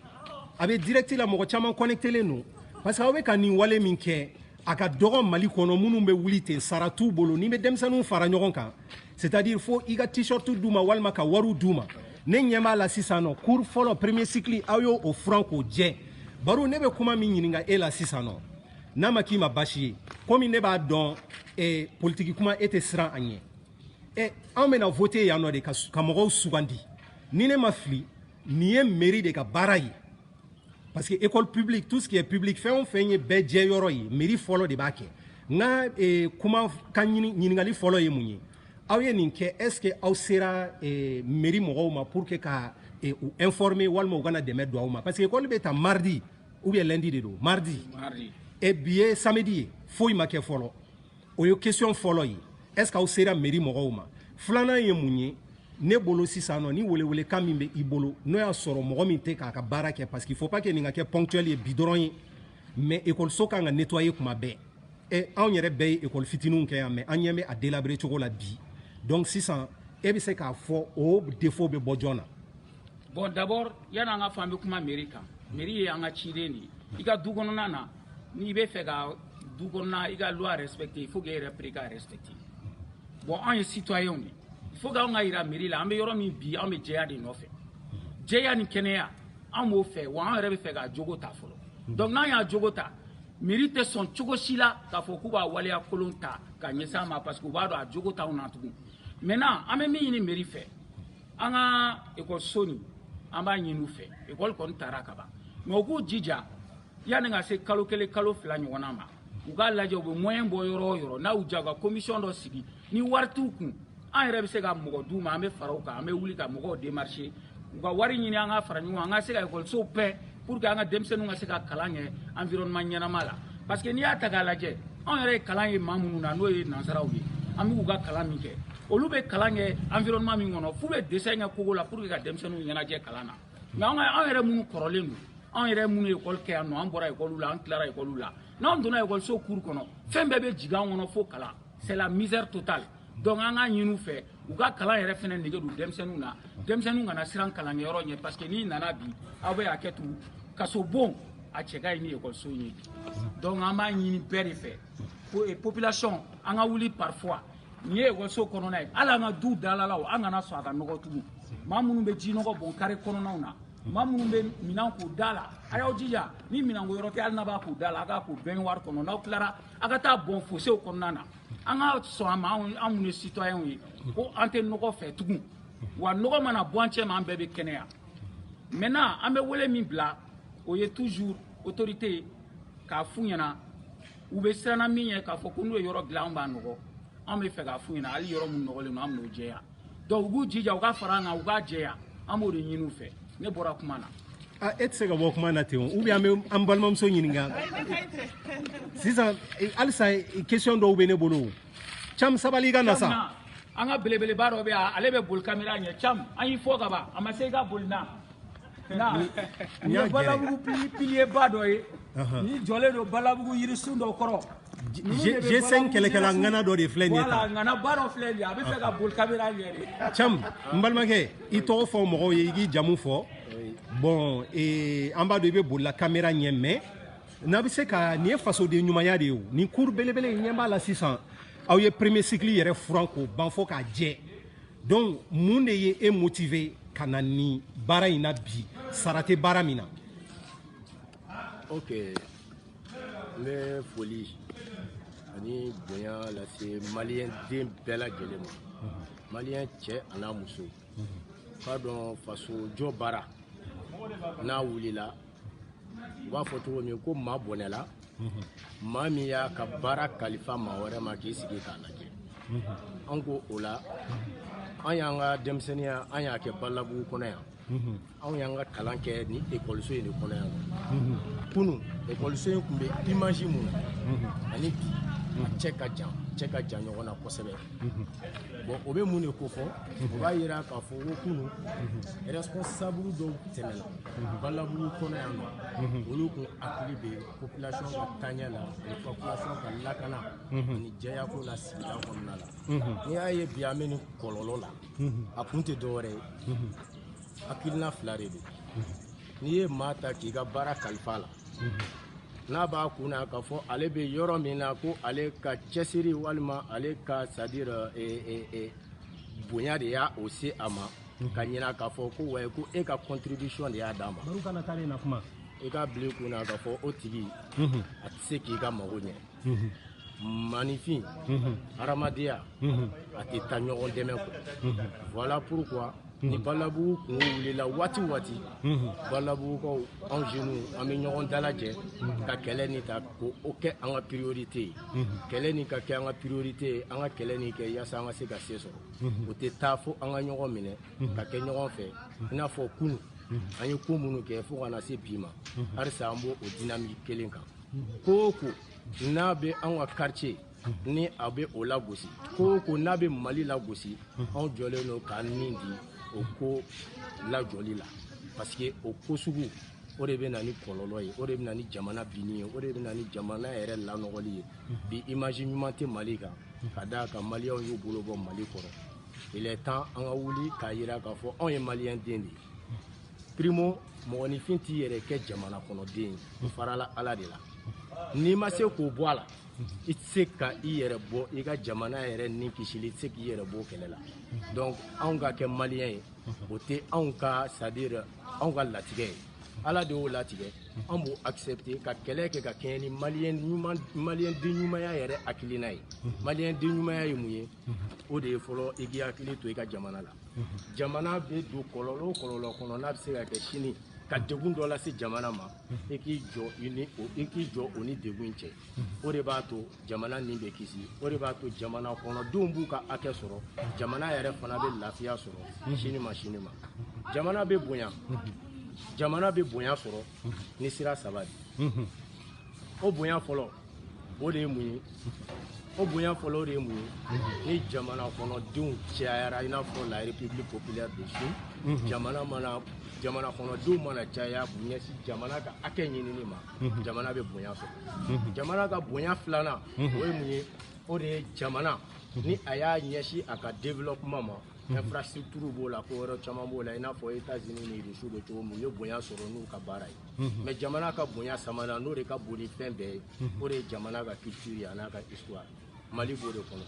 a bɛ direct la mɔgɔ caman connectelen don parce que aw bɛ ka nin wale min kɛ a ka dɔgɔ Mali kɔnɔ minnu bɛ wuli ten sara t'u bolo ni bɛ denmisɛnninw fara ɲɔgɔn kan c'est-à-dire fo i ka t-shirt d'u ma walima ka wariw d'u ma ne ɲɛ b'a la sisan nɔ cours fɔlɔ premier cycle aw y'o o furan k'o jɛ baro ne bɛ kuma min ɲininka e la sisan nɔ n'a ma k'i ma baasi ye komi ne b'a dɔn politiki kuma e tɛ siran an ɲɛ anw bɛna voter yan nɔ de ka mɔgɔw sugandi ni ne ma fili nin ye mairie de ka baara ye parce que école publique tout ce qui est public fɛn o fɛn ye bɛɛ jɛ yɔrɔ ye mairie fɔlɔ de b'a kɛ n ka kuma ka ɲininkali fɔlɔ ye mun ye aw ye nin kɛ est ce que aw sera mairie mɔgɔw ma pour que ka u informer walima u kana dɛmɛ don aw ma parce que école bɛ ta mardi ou bien lundi de don mardi et bi ye samedi ye foyi ma kɛ fɔlɔ o ye question fɔlɔ ye est ce que aw sera mairie mɔgɔw ma filanan ye mun ye ne bolo sisan nɔ ni welewelekan min bɛ i bolo n'o y'a sɔrɔ mɔgɔ min tɛ k'a ka baara kɛ parce qu'il faut pas que nin ka kɛ ponctuel ye bi dɔrɔn ye mais école kan ka nettoyer kuma bɛɛ anw yɛrɛ bɛɛ ye école fitininw kɛ yan mais an ɲɛ bɛ a délabrer cogo la bi donc sisan e bɛ se k'a fɔ o défaut bɛ bɔ jɔn na bon d'abord yanni an ka fɔ an bɛ kuma mairie kan mairie ye an ka ciden de ye i ka du kɔnɔna na n'i bɛ fɛ ka du kɔnɔna i ka loi respecter il faut que e yɛrɛ pere k'a respecter bon an ye citoyen de il faut que an ka yira mairie la an bɛ yɔrɔ min bi an bɛ jɛya de nɔfɛ jɛya ni kɛnɛya an b'o fɛ wa an yɛrɛ bɛ fɛ ka jogo ta fɔlɔ donc n'an y'a jogo ta mairie tɛ sɔn cogo si la k'a fɔ k'u b'a waleya kolon ta ka ɲɛsin an ma parce que u b'a dɔn a jogo t'anw na tugun maintenant an bɛ min ɲini mairie fɛ an ka ekɔliso nin an b'a ɲini u fɛ ekɔli kɔni taara ka ban mais u k'u jija yanni ka se kalo kelen kalo fila ɲɔgɔnna ma u k'a lajɛ u bɛ moyen bɔ yɔrɔ o yɔrɔ n'a y'u diya u ka commission dɔ sigi ni wari t'u kun an yɛrɛ bɛ se ka mɔgɔ d'u ma an bɛ fara u kan an bɛ wuli ka mɔgɔw démarcher u ka wari ɲini an ka fara ɲɔgɔn an ka se ka ekɔliso bɛɛ pour que an ka denmisɛnninw ka se ka kalan kɛ environnement ɲɛnama la parce que n'i y'a ta k'a lajɛ anw yɛrɛ ye kalan ye maa minnu na n'o ye nansaraw ye an bɛ k'u ka kalan min kɛ olu bɛ kalan kɛ environnement min kɔnɔ f'u bɛ dessin kɛ kogo la pour que ka denmisɛnninw ɲɛnajɛ kalan na mais anw yɛrɛ minnu kɔrɔlen don anw yɛrɛ minnu ye école kɛ yan nɔ an bɔra école la an tilara école la n'anw donna écoliso cours kɔnɔ fɛn bɛɛ bɛ jigin an kɔnɔ fo kalan c'est la misère totale donc an ka ɲini u fɛ u ka kalan yɛrɛ fɛnɛ nege don denmisɛnninw na denmisɛnninw kana siran kalankɛyɔrɔ ɲɛ parce que n'i nana bi aw bɛ hakɛto kaso bon a cɛ ka ɲi ni écoliso ye donc an b'a ɲini bɛɛ de fɛ population an ka wuli parfois nin ye écoliso kɔnɔna ye hali an ka du dalalaw an kana sɔn a ka nɔgɔ tugun maa minnu bɛ ji nɔgɔ bɔn carré kɔnɔnaw na maa minnu bɛ minɛn k'u da la a y'aw jija ni minɛnko yɔrɔ tɛ hali n'a b'a k'u da la a k'a k'u baignoire kɔnɔ n'aw tilara a ka taa bɔn fossé kɔnɔna na an ka sɔn a ma an minnu ye citoyen ye ko an tɛ nɔgɔ fɛ tugun wa nɔgɔ mana bɔ an cɛ ma an bɛɛ bɛ kɛnɛya maintenant an bɛ wele min bila o ye toujours autorité k'a f'u ɲɛna u bɛ siranna min ye k'a fɔ ko n'u ye yɔrɔ dilan an b'a nɔgɔ an bɛ fɛ k'a f'u ɲɛna hali yɔrɔ min nɔgɔlen don an bɛn'o jɛya donc u k'u jija u ka fara an kan u k'a jɛya an b'o de ɲini u fɛ ne bɔra kuma na e tɛ se ka bɔ kuma na ten ou bien an bɛ an balimamuso ɲininka sisan halisa question dɔw bɛ ne bolo Cam sabali ka na sa an ka belebeleba dɔ bɛ yan ale bɛ boli caméra ɲɛ Cam an y'i fɔ ka ban a ma se i ka boli na nin ye Balabugu pilier ba dɔ ye ni jɔlen don Balabugu yirisun dɔ kɔrɔ G5 kɛlɛkɛla ŋana dɔ de filɛ nin ye voilà ŋana ba dɔ filɛ nin ye a bɛ fɛ ka boli caméra ɲɛ de Cam n balimakɛ i tɔgɔ fɔ mɔgɔw ye i k'i jamu fɔ bon an b'a dɔn i bɛ bolila caméra ɲɛ mais n'a bɛ se ka nin ye fasoden ɲumanya de ye o nin cours belebele ɲɛ b'a la sisan aw ye premier cycle yɛrɛ furan k'o ban fo k'a jɛ donc mun de ye e motivé ka na nin baara in na bi sara tɛ baara min na ok n bɛ foli ani bonya lase maliyɛn den bɛɛ lajɛlen ma maliyɛn cɛ a n'a muso k'a dɔn faso jɔ baara n'a wulila u b'a fɔ cogo min ko maa bɔnɛla maa min y'a ka baara kalifa maa wɛrɛ ma k'i sigi k'a lajɛ an ko o la an y'an ka denmisɛnninya an y'a kɛ Balabugu kɔnɔ yan anw y'an ka kalan kɛ ni ekɔliso in de kɔnɔ yan kunun ekɔliso in tun bɛ image mun ani bi a cɛ ka jan ɲɔgɔn na kosɛbɛ bon o bɛ mun de ko fɔ o b'a yira k'a fɔ ko kunu responsable dɔw tɛmɛna Balaburu kɔnɔ yan nɔ olu kun hakili bɛ population ka taaɲɛ la ani population ka lakana ani jɛya ko la sigida kɔnɔna la n'i y'a ye bi an bɛ nin kɔlɔlɔ la a kun tɛ dɔwɛrɛ ye hakilina fila de don n'i ye maa ta k'i ka baara kalifa la n'a b'a kun na k'a fɔ ale bɛ yɔrɔ min na ko ale ka cɛsiri walima ale ka c'est-à-dire bonya de y'a o se a ma ka ɲina k'a fɔ ko wa ko e ka contribution de y'a d'a ma i ka bila i kun na k'a fɔ o tigi a tɛ se k'i ka mago ɲɛ manifin hadamadenya a tɛ taa ɲɔgɔn dɛmɛ kɔ voilà pourquoi ni Balabugu kun wulila waati waati Balabugukaw anw jeunes an bɛ ɲɔgɔn dalajɛ ka kɛlɛ nin ta ko o kɛ an ka priorité ye kɛlɛ nin ka kɛ an ka priorité ye an ka kɛlɛ nin kɛ yaasa an ka se ka se sɔrɔ o tɛ taa fo an ka ɲɔgɔn minɛ ka kɛ ɲɔgɔn fɛ i n'a fɔ kunu an ye ko minnu kɛ fo ka na se bi ma halisa an b'o dynamique kelen kan ko o ko n'a bɛ an ka quartier ni a bɛ o lagosi ko o ko n'a bɛ Mali lagosi anw jɔlen don k'an nin di o ko lajɔli la parce que o ko sugu o de bɛ na ni kɔlɔlɔ ye o de bɛ na ni jamana binni ye o de bɛ na ni jamana yɛrɛ lanɔgɔli ye bi image ɲuman tɛ Mali kan ka d'a kan maliyɛnw y'u bolo bɔ Mali kɔrɔ il est temps an ka wuli k'a jira k'a fɔ anw ye maliyɛn den de ye primo mɔgɔninfin t'i yɛrɛ kɛ jamana kɔnɔden ye o farala Ala de la n'i ma se k'o bɔ a la i tɛ se ka i yɛrɛ bɔ i ka jamana yɛrɛ ni kisili i tɛ se k'i yɛrɛ bɔ kɛlɛ la donc anw ka kɛ maliyɛn ye o tɛ anw ka c'est-à-dire anw ka latigɛ ye Ala de y'o latigɛ an b'o accepter ka kɛlɛ kɛ ka kɛɲɛ ni maliyɛn den ɲumanya yɛrɛ hakilina ye maliyɛn den ɲumanya ye mun ye o de ye fɔlɔ i k'i hakili to i ka jamana la jamana bɛ don kɔlɔlɔ o kɔlɔlɔ kɔnɔ n'a bɛ se ka kɛ sini ka degun dɔ lase jamana ma i k'i jɔ o ni degun cɛ o de b'a to jamana nin bɛ kisi o de b'a to jamana kɔnɔdenw b'u ka hakɛ sɔrɔ jamana yɛrɛ fana bɛ lafiya sɔrɔ sini ma jamana bɛ bonya sɔrɔ ni sira saba de o bonya fɔlɔ o de ye mun ye o bonya fɔlɔ o de ye mun ye ni jamana kɔnɔdenw cayara i n'a fɔ la République populaire de Chine jamana kɔnɔdenw mana caya k'u ɲɛsin jamana ka hakɛ ɲinini ma jamana bɛ bonya sɔrɔ jamana ka bonya filanan o ye mun ye o de ye jamana ni a y'a ɲɛsin a ka développement ma infrastructure b'o la ko yɔrɔ caman b'o la i n'a fɔ États-Unis ni Russie bɛ cogo min u ye bonya sɔrɔ n'u ka baara ye mais jamana ka bonya sabanan n'o de ka bon ni fɛn bɛɛ ye o de ye jamana ka culture ye a n'a ka histoire Mali b'o de kɔnɔ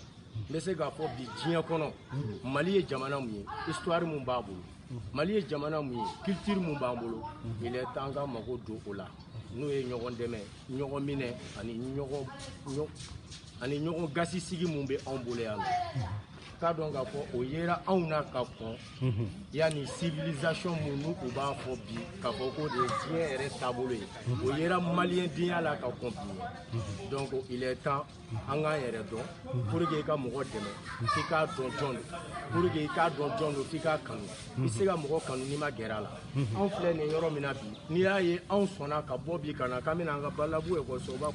n bɛ se k'a fɔ bi diɲɛ kɔnɔ Mali ye jamana mun ye histoire mun b'a bolo Mali ye jamana mun ye culture mun b'an bolo il est temps ka mago don o la n'o ye ɲɔgɔn dɛmɛ ɲɔgɔn minɛ ani ɲɔgɔn gasi sigi mun bɛ anw bolo yan k'a dɔn k'a fɔ o yera anw na ka kɔn yanni civilisation mun n'u b'a fɔ bi k'a fɔ ko de ye diɲɛ yɛrɛ taabolo ye o yera maliyɛndenya la ka kɔn bi donc il est temps an k'an yɛrɛ dɔn pour que i ka mɔgɔ dɛmɛ f'i k'a dɔn jɔn don pour que i k'a dɔn jɔn don f'i k'a kanu i se ka mɔgɔ kanu n'i ma gɛrɛ a la anw filɛ nin yɔrɔ min na bi n'i y'a ye anw sɔnna ka bɔ bi ka na k'an bɛna an ka Balabu ekɔlisoba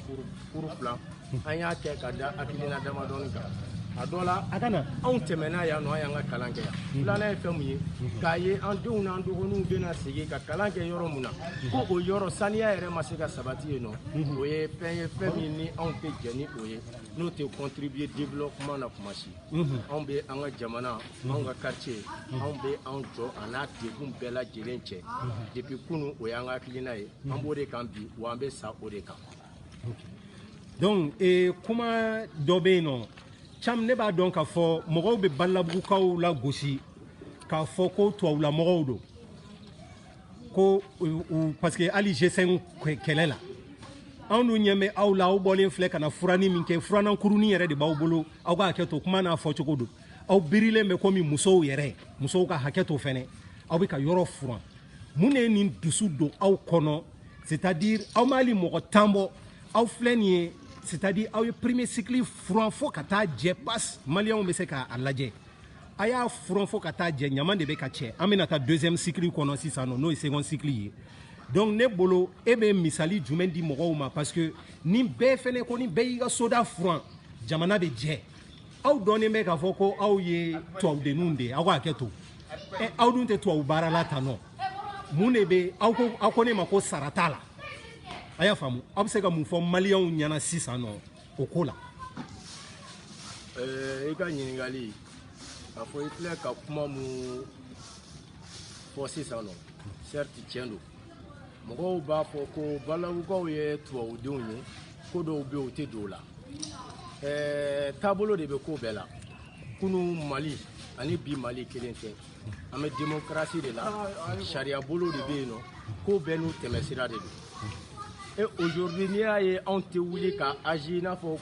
kuru fila an y'a kɛ ka da hakilina damadɔni kan a dɔ la anw tɛmɛna yan nɔ an y'an ka kalan kɛ yan filanan ye fɛn mun ye k'a ye an denw n'an dɔgɔninw bɛna segin ka kalan kɛ yɔrɔ mun na ko o yɔrɔ saniya yɛrɛ ma se ka sabati yen nɔ o ye fɛn ye fɛn min ni anw tɛ jɛ ni o ye n'o tɛ contribuer développement na kuma si anw bɛ an ka jamana anw ka quartier anw bɛ anw jɔ a n'a degun bɛɛ lajɛlen cɛ depuis kunu o y'an ka hakilina ye an b'o de kan bi wa an bɛ sa o de kan donc kuma dɔ bɛ yen nɔ cam ne b'a dɔn k'a fɔ mɔgɔw bɛ Balabugukaw la gosi k'a fɔ ko tubabula mɔgɔw don ko parce que hali G5 kɛlɛ la anw dun ɲɛ bɛ aw la aw bɔlen filɛ ka na furani min kɛ furanan kurunin yɛrɛ de b'aw bolo aw ka hakɛ to kuma n'a fɔcogo don aw birilen bɛ komi musow ka hakɛ to fɛnɛ aw bɛ ka yɔrɔ furan mun de ye nin dusu don aw kɔnɔ c'est-à-dire aw ma hali mɔgɔ tan bɔ aw filɛ nin ye c'est-à-dire aw ye premier cycle furan fo ka taa jɛ pas maliyɛnw bɛ se k'a lajɛ a y'a furan fo ka taa jɛ ɲaman de bɛ ka cɛ an bɛna taa deuxième cycle kɔnɔ sisan nɔ n'o ye second cycle ye donc ne bolo e bɛ misali jumɛn di mɔgɔw ma parce que nin bɛɛ fɛnɛ ko ni bɛɛ y'i ka soda furan jamana bɛ jɛ aw dɔɔnin bɛ k'a fɔ ko aw ye tubabudenninw de ye aw k'a kɛ to aw dun tɛ tubabu baara la tan nɔ mun de bɛ aw ko ne ma ko sara t'a la a y'a faamu aw bɛ se ka mun fɔ maliyɛnw ɲɛna sisan nɔ o ko la. I ka ɲininkali a fɔ i filɛ ka kuma mun fɔ sisan nɔ certes tiɲɛ don mɔgɔw b'a fɔ ko balawukaw ye tubabudenw ye ko dɔw bɛ yen o tɛ don o la taabolo de bɛ ko bɛɛ la kunun Mali ani bi Mali kelen tɛ an bɛ démocratie de la sariya bolo de bɛ yen nɔ ko bɛɛ n'u tɛmɛsira de don et aujourd'hui n'i y'a ye anw tɛ wuli ka agir i n'a fɔ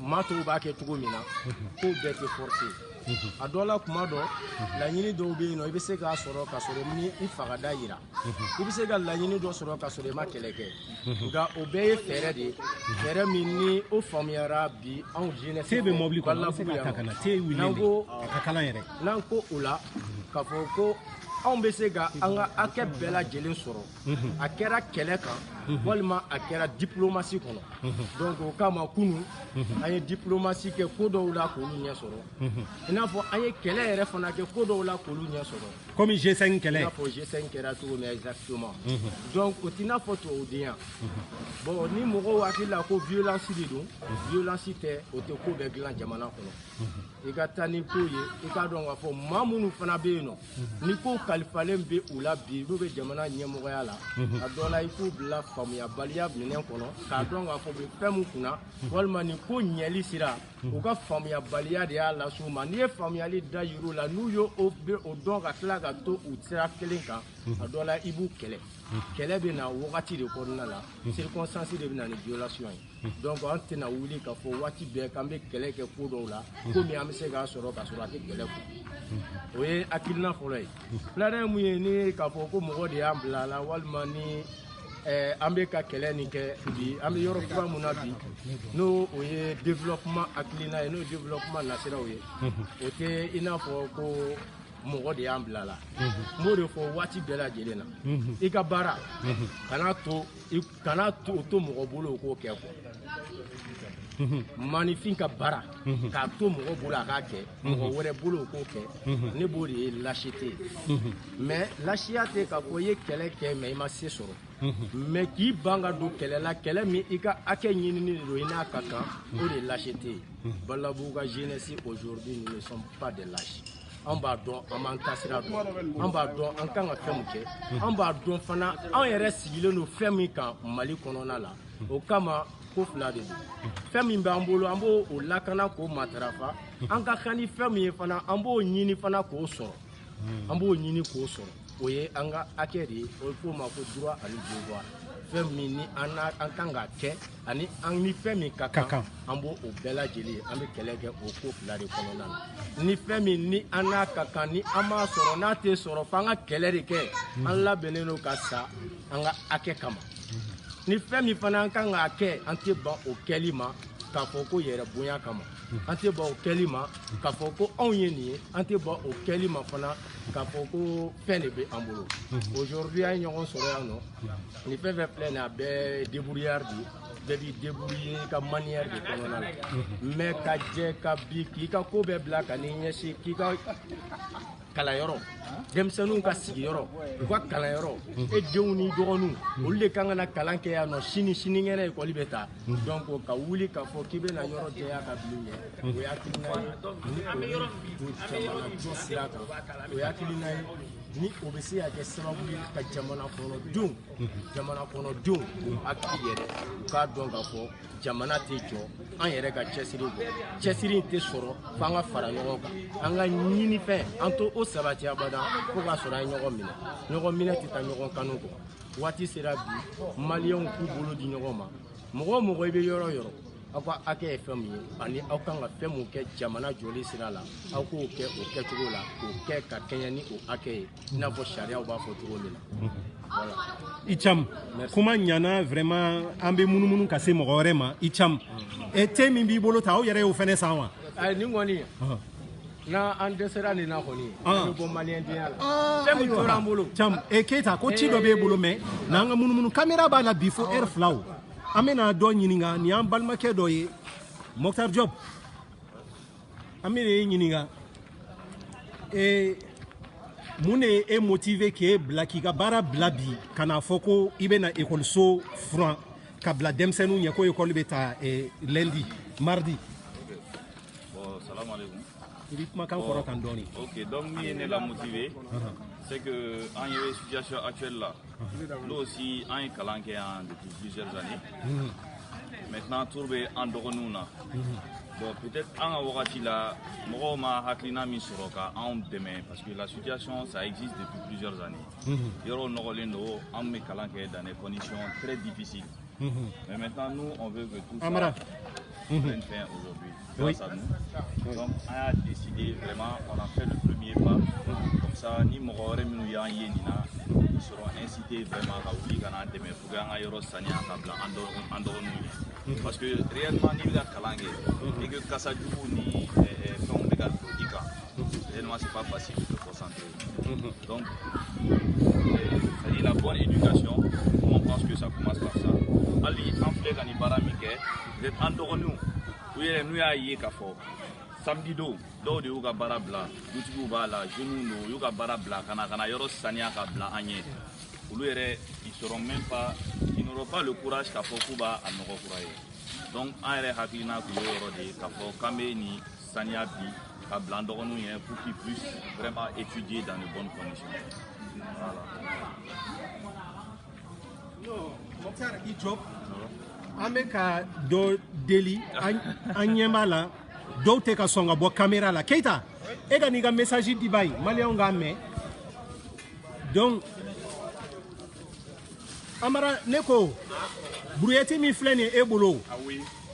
maa tɔw b'a kɛ cogo min na ko bɛɛ tɛ forcer a dɔ la kuma dɔ laɲini dɔw bɛ yen nɔ i bɛ se k'a sɔrɔ ka sɔrɔ ni i fagada yira i bɛ se ka laɲini dɔ sɔrɔ ka sɔrɔ i ma kɛlɛ kɛ nka o bɛɛ ye fɛɛrɛ de ye fɛɛrɛ min ni o faamuyara bi anw jeunesse te bɛ mobili kɔnɔ se ka ta ka na te wulilen de a ka kalan yɛrɛ n'an ko o la k'a fɔ ko anw bɛ se ka an ka hakɛ bɛɛ lajɛlen sɔrɔ a kɛra kɛlɛ kan walima a kɛra diplomasi kɔnɔ donc o kama kunun an ye diplomasi kɛ ko dɔw la k'olu ɲɛ sɔrɔ i n'a fɔ an ye kɛlɛ yɛrɛ fana kɛ ko dɔw la k'olu ɲɛ sɔrɔ comme G5 kɛlɛ i n'a fɔ G5 kɛra cogo min exactement donc o t'i n'a fɔ tubabudenya bon ni mɔgɔw hakili la ko violence de don violence tɛ o tɛ ko bɛɛ dilan jamana kɔnɔ i ka taa ni ko ye i k'a dɔn k'a fɔ maa minnu fana bɛ yen nɔ ni ko kalifalen bɛ u la bi n'u bɛ jamana ɲɛmɔgɔya la a dɔ la i k'u bila faamuyabaliya minɛn kɔnɔ k'a dɔn k'a fɔ u bɛ fɛn min kunna walima ni ko ɲɛli sira u ka faamuyabaliya de y'a las'u ma n'i ye faamuyali da yir'u la n'u y'o dɔn ka tila ka to u sira kelen kan a dɔ la i b'u kɛlɛ kɛlɛ bɛ na wagati de kɔnɔna la circonstance de bɛ na ni violation ye donc an tɛna wuli k'a fɔ waati bɛɛ k'an bɛ kɛlɛ kɛ ko dɔw la komi an bɛ se k'a sɔrɔ k'a sɔrɔ a tɛ kɛlɛ kun o ye hakilina fɔlɔ ye filanan ye mun ye ni k'a fɔ ko mɔgɔ de y'an bila a la walima ni an bɛ ka kɛlɛ nin kɛ bi an bɛ yɔrɔ kura mun na bi n'o o ye développement hakilina ye n'o ye développement nasiraw ye o tɛ i n'a fɔ ko mɔgɔ de y'an bila la n b'o de fɔ waati bɛɛ lajɛlen na i ka baara kana to mɔgɔ bolo o k'o kɛ quoi maanifin ka baara k'a to mɔgɔ bolo a k'a kɛ mɔgɔ wɛrɛ bolo o k'o kɛ ne b'o de ye lâcheté ye mais lâcheya tɛ k'a fɔ i ye kɛlɛ kɛ mais i ma se sɔrɔ mais k'i ban ka don kɛlɛ la kɛlɛ min i ka hakɛ ɲinini de don i n'a ka kan o de ye lâcheté ye Balabu ka jeunesse aujourd'hui nous ne sommes pas des lâches an b'a dɔn an b'an tasira dɔn an b'a dɔn an kan ka fɛn min kɛ an b'a dɔn fana an yɛrɛ sigilen don fɛn min kan Mali kɔnɔna la o kama ko fila de don fɛn min b'an bolo an b'o lakana k'o matarafa an ka kan ni fɛn min ye fana an b'o ɲini fana k'o sɔrɔ an b'o ɲini k'o sɔrɔ o ye an ka hakɛ de ye o ye f'o ma ko droit ani devoir fɛn min ni an kan ka kɛ ani an ni fɛn min ka kan an b'o bɛɛ lajɛlen an bɛ kɛlɛ kɛ o ko fila de kɔnɔna na ni fɛn min ni an n'a ka kan ni an m'a sɔrɔ n'a tɛ sɔrɔ f'an ka kɛlɛ de kɛ an labɛnnen don ka sa an ka hakɛ kama ni fɛn min fana an kan k'a kɛ an tɛ ban o kɛli ma k'a fɔ ko yɛrɛ bonya kama an tɛ ban o kɛli ma k'a fɔ ko anw ye nin ye an tɛ ban o kɛli ma fana k'a fɔ ko fɛn de bɛ an bolo aujourd'hui an ye ɲɔgɔn sɔrɔ yan nɔ nin fɛn fɛn filɛ nin a bɛɛ débrouillard de bɛɛ b'i débrouiller i ka manière de kɔnɔna la mais ka jɛ ka bi k'i ka ko bɛɛ bila ka n'i ɲɛsin k'i ka kalanyɔrɔ denmisɛnninw ka sigiyɔrɔ u ka kalanyɔrɔ e denw ni dɔgɔninw olu de kan ka na kalan kɛ yan nɔ sinikɛnɛ ekɔli bɛ taa donc ka wuli k'a fɔ k'i bɛna yɔrɔ jɛya ka bila u ɲɛ o ye hakilina ye ni o ye don jamana jɔ sira kan o ye hakilina ye ni o bɛ se ka kɛ sababu ye ka jamana kɔnɔdenw k'u hakili yɛrɛ u k'a dɔn k'a fɔ jamana tɛ jɔ an yɛrɛ ka cɛsiri bɔ cɛsiri in tɛ sɔrɔ f'an ka fara ɲɔgɔn kan an ka ɲini fɛn an to o sabati abada fo k'a sɔrɔ an ye ɲɔgɔn minɛ tɛ taa ɲɔgɔn kanu kɔ waati sera bi maliyɛnw k'u bolo di ɲɔgɔn ma mɔgɔ o mɔgɔ i bɛ yɔrɔ o yɔrɔ aw ka hakɛ ye fɛn min ye ani aw kan ka fɛn mun kɛ jamana jɔli sira la aw k'o kɛ o kɛcogo la k'o kɛ ka kɛɲɛ ni o hakɛ ye i n'a fɔ sariyaw b'a fɔ cogo min na voilà. Icham kuma ɲana vraiment an bɛ munumunu ka se mɔgɔ wɛrɛ ma Icham te min b'i bolo ta aw yɛrɛ y'o fɛnɛ san wa ni kɔni na an dɛsɛra nin na kɔni an bɛ bɔ maliyɛndenya la fɛn min tora an bolo Cham Keita ko ci dɔ b'e bolo mɛ n'an ka munumunu caméra b'a la bi fo heure 2 an bɛna dɔ ɲininka nin y'an balimakɛ dɔ ye Mokhtar Diop amene ñininga mun est motivé que blaki ka bara blabi kana foko ibena école so franc ka bla demsenu nya ko école beta lundi mardi. Bon, salam alaikum. Ok, donc nous la motivé, c'est que en une situation actuelle là, nous aussi en calanqué depuis plusieurs années. Maintenant tout est en dehors. Bon, peut-être en Wakati là, moi ma haklina mi soroka en demain parce que la situation ça existe depuis plusieurs années. Yoro Norolendo en me calanqué dans des conditions très difficiles. Mais maintenant nous on veut que tout ça prenne fin aujourd'hui. Grâce à nous. Donc on a décidé vraiment, on a fait le premier pas. Comme ça, ni Mogore Minouya Yenina, ils seront incités vraiment à oublier qu'on a demain pour gagner Euro Sanya Kabla Andorou. Parce que réellement, ni la Kalangé, et que Kassadjou ni Fond de Galpodika, réellement, c'est pas facile de se concentrer. Donc, c'est la bonne éducation, on pense que ça commence par ça. Ali, en fait, quand il parle vous êtes Andorou. Oui, nous avons samedi do de yuga barabla dutigu bala jenu no yuga barabla kana yoro sania ka bla anye ulu ere ils seront même pas, ils n'auront pas le courage ka fokuba à no kuraye. Donc en ere hakina ku yoro de ka fo kambe ni sania bi ka bla ndogonu yen pour qu'ils puissent vraiment étudier dans de bonnes conditions. Voilà. No, Mokhtar Diop ameka do deli anyemala do te ka songa bo caméra la Keita e ga ni ga message di bay malion ga me donc amara neko bruyeti mi flene e bolo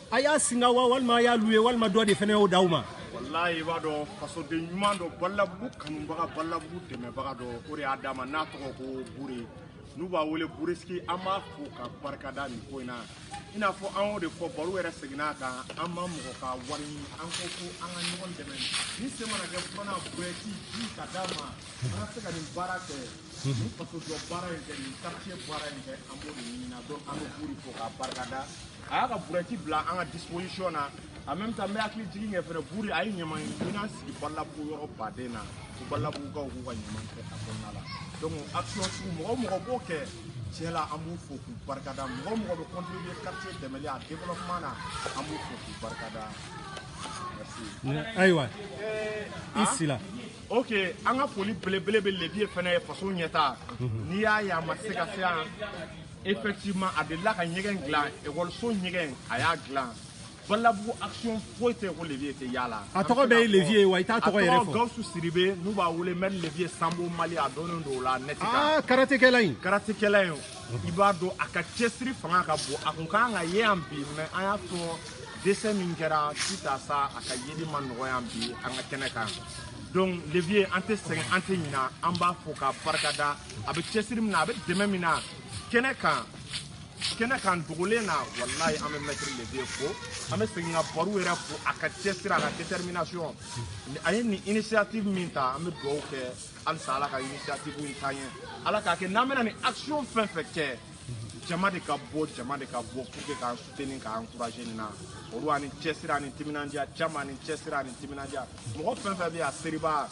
aya singa wa walma ya luwe walma do de fene o dawma wallahi bado faso de nyuma do balla bu kanu baga balla bu de me baga do ore adama na to ko buri nous va wole buriski ama fo ka barkada ni ko ina fo an de fo baru era segna ka ama mo ka wari an ko an an ngon de men ni se mana ga fona bueti ji ka dama ana se ka ni barake ni faso do barake ni quartier barake ambo ni na do an buri fo ka barkada aya ka bueti bla an disposition na en même temps me akli jigi nge fere buri ay nyama ina si balla bu yoro badena ku balla bu ga ku ga nyama ke abonnala donc action su mo ko ke tiela amu fo ku barkada mo be contribuer quartier de melia développement na amu fo ku barkada merci aywa ici là ok anga foli bele be levier fene façon nyeta ni ya maseka sia effectivement adela ka nyegen glan e wol so nyegen aya glan balabu action foite ko levier te yala atoko be levier wa ita toko yere fo Gausu Siribe nous va wole mer levier sambo mali a dono do la netika karate kelain ibado aka chesri fanga ka bo akunka nga yambi me aya to dese mingera sita sa aka yedi man no yambi anga keneka donc levier ante seng ante nyina amba foka parkada abe chesri na abe dememina keneka dugulena wallahi ame mettre les deux fo ame senga baru era fo aka chesira aka détermination ay ni initiative minta ame do ke al sala ka initiative minta yen ala ka ke namena ni action fin ke jama de ka bo pour que ka soutenir ka encourager na oru ani chesira ni timinandia jama ni chesira ni timinandia mo fin bi a seriba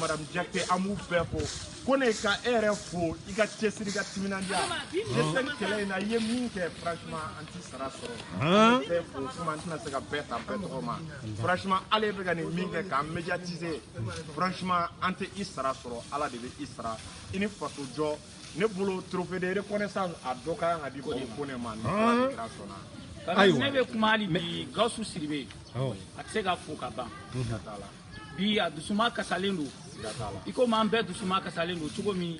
madame Jakte amu befo kone ka RFO iga chesiri ga timinandia jesen kele na yemin ke franchement anti sara soro befo kuma antina se ga beta petroma franchement ale be ga ni minke ka médiatiser franchement anti isra soro ala de isra ini faso jo ne bolo trophée de reconnaissance a doka nga di ko kone man ayo ne be kuma ali bi Gausu Siribe atse ga fuka ban bi a dusuma kasalendo iko man be dusuma kasalendo cogo mi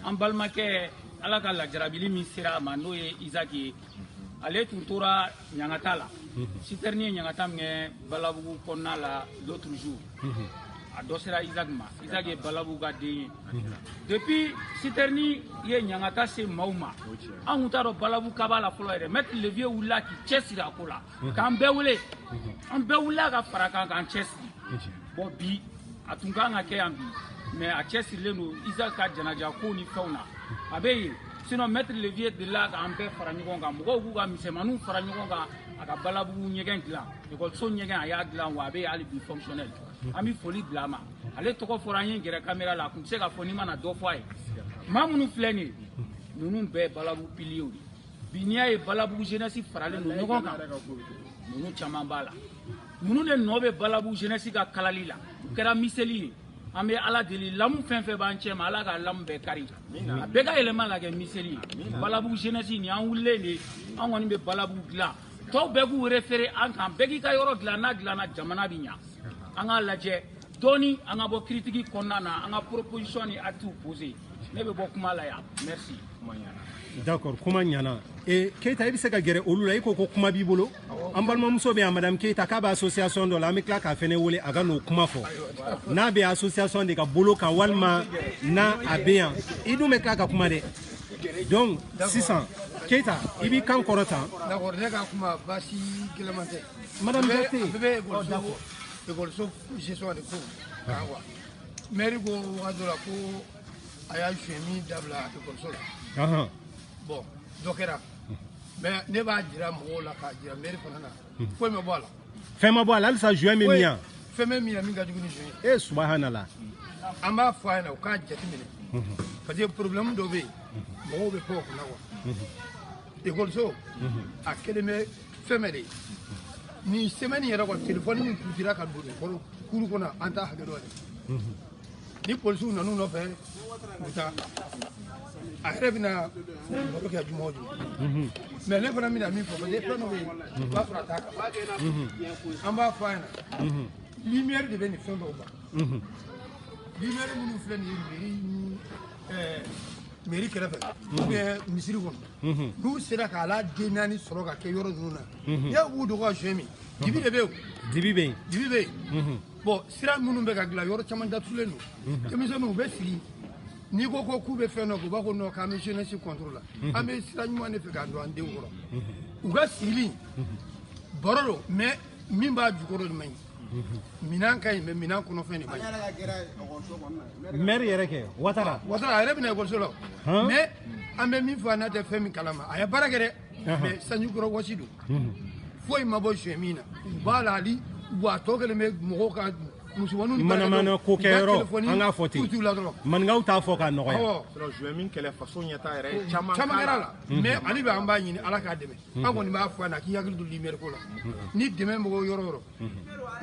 an balmakɛ ala ka lajarabili min sera ma n'o ye Isaki ale tun tora ɲangata la Siterni ye ɲangata min Balabugu kɔnɔna la l'autre jour a dɔ sera Isaki ma Isaki ye Balabugu ka den ye depuis Siterni ye ɲangata se maaw ma an kun t'a dɔn Balabugu ka b'a la fɔlɔ yɛrɛ Maître Levier wulila k'i cɛsiri a ko la k'an bɛɛ wele an bɛɛ wulila ka fara kan k'an cɛsiri bon bi a tun kan ka kɛ yan bi mais a cɛsirilen don Isaki ka janaja ko ni fɛnw na a bɛ yen sinon mettre le vieux de là k'an bɛɛ fara ɲɔgɔn kan mɔgɔw k'u ka misɛnmaninw fara ɲɔgɔn kan a ka balabugu ɲɛgɛn dilan ekɔliso ɲɛgɛn a y'a dilan wa a bɛ hali bi fonctionnel an bɛ foli bila a ma ale tɔgɔ fɔra an ye gɛrɛ caméra la a tun tɛ se ka fɔ n'i mana dɔ fɔ a ye maa minnu filɛ nin ye ninnu bɛɛ balabugu piliers de bi n'i y'a ye balabugu jeunesse faralen don ɲɔgɔn kan ninnu caman b'a la ninnu de nɔ bɛ balabugu jeunesse ka kalali la u kɛra miseli ye an bɛ ala deli lamu fɛn fɛn b'an cɛ ma ala ka lamu bɛɛ kari a bɛɛ ka yɛlɛma la kɛ miseli ye balabugu jeunesse nin an wulilen de an kɔni bɛ balabugu dilan tɔw bɛɛ k'u référé an kan bɛɛ k'i ka yɔrɔ dilan n'a dilanna jamana bɛ ɲa an k'a lajɛ dɔɔni an ka bɔ critique kɔnɔna na an ka proposition ni actes posé ne bɛ bɔ kuma la yan merci. D'accord, kuma ɲana Keita i bɛ se ka gɛrɛ olu la i ko kuma b'i bolo an balimamuso bɛ yan madame Keita k'a bɛ association dɔ la an bɛ tila k'a fɛnɛ wele a ka n'o kuma fɔ n'a bɛ association de ka bolo kan walima n'a a bɛ yan i dun bɛ tila ka kuma dɛ donc sisan Keita i b'i kan kɔrɔta. D'accord ne ka kuma baasi gɛlɛman tɛ. Madame Jate a bɛɛ bɛ ekɔliso gestion de ko kan quoi mairie ko wagati dɔ la ko a y'a joué min dabila ekɔliso la. Bon dɔ kɛra mais ne b'a jira mɔgɔw la k'a jira mairie fana na foyi ma bɔ a la. Fɛn ma bɔ a la halisa joué bɛ min yan. Fɛn bɛ min yan min ka jugu ni joué ye. Subhanallah. An b'a fɔ a ɲɛna u k'a jateminɛ parce que problème dɔ bɛ yen mɔgɔw bɛ kɔ o kunna quoi. Ekɔliso a kelen bɛ fɛn bɛɛ de ye nin semaine yɛrɛ kɔni téléphone min kutira ka don kuru kɔnɔ an t'a hakɛ dɔn dɛ ni polisiw nan'u nɔfɛ u taa a yɛrɛ bɛna baro kɛ juma o juma mais ne fana bɛna min fɔ parce que fɛn dɔ bɛ yen u b'a sɔrɔ a t'a kan an b'a fɔ a ɲɛna lumière de bɛ nin fɛn dɔw ban lumière minnu filɛ nin ye mairie kɛrɛfɛ ou bien misiri kɔnɔ n'u sera k'a la den naani sɔrɔ ka kɛ yɔrɔ ninnu na n'i y'u dogo ka joué min dibi de bɛ yen dibi bɛ yen dibi bɛ yen bon sira minnu bɛ ka dilan yɔrɔ caman datugulen don denmisɛnninw u bɛ sigi n'i ko k'u bɛ fɛn dɔ kɛ u b'a fɔ non k'an bɛ jeunesse contre la an bɛ sira ɲuman de fɛ k'a don an denw kɔrɔ u ka sigili baro don mais min b'a jukɔrɔ de man ɲi minan ka ɲi mais minan kɔnɔfɛn de man ɲi. maire yɛrɛ kɛ Ouattara a yɛrɛ bɛna ekɔliso la mais an bɛ min fɔ a n'a tɛ fɛn min kalama a ye baara kɛ dɛ mais sanjikɔrɔ wɔsi don foyi ma bɔ joué min na u b'a la hali wa a tɔ kɛlen bɛ mɔgɔw ka musomaninw manamana ko kɛyɔrɔ an k'a fɔ ten maninkaw t'a fɔ k'a nɔgɔya joué min kɛlɛ faso ɲɛta yɛrɛ caman kɛra la mais hali bi an b'a ɲini ala k'a dɛmɛ an kɔni b'a fɔ a na k'i hakili to lumière ko la ni dɛmɛ mɔgɔw yɔrɔ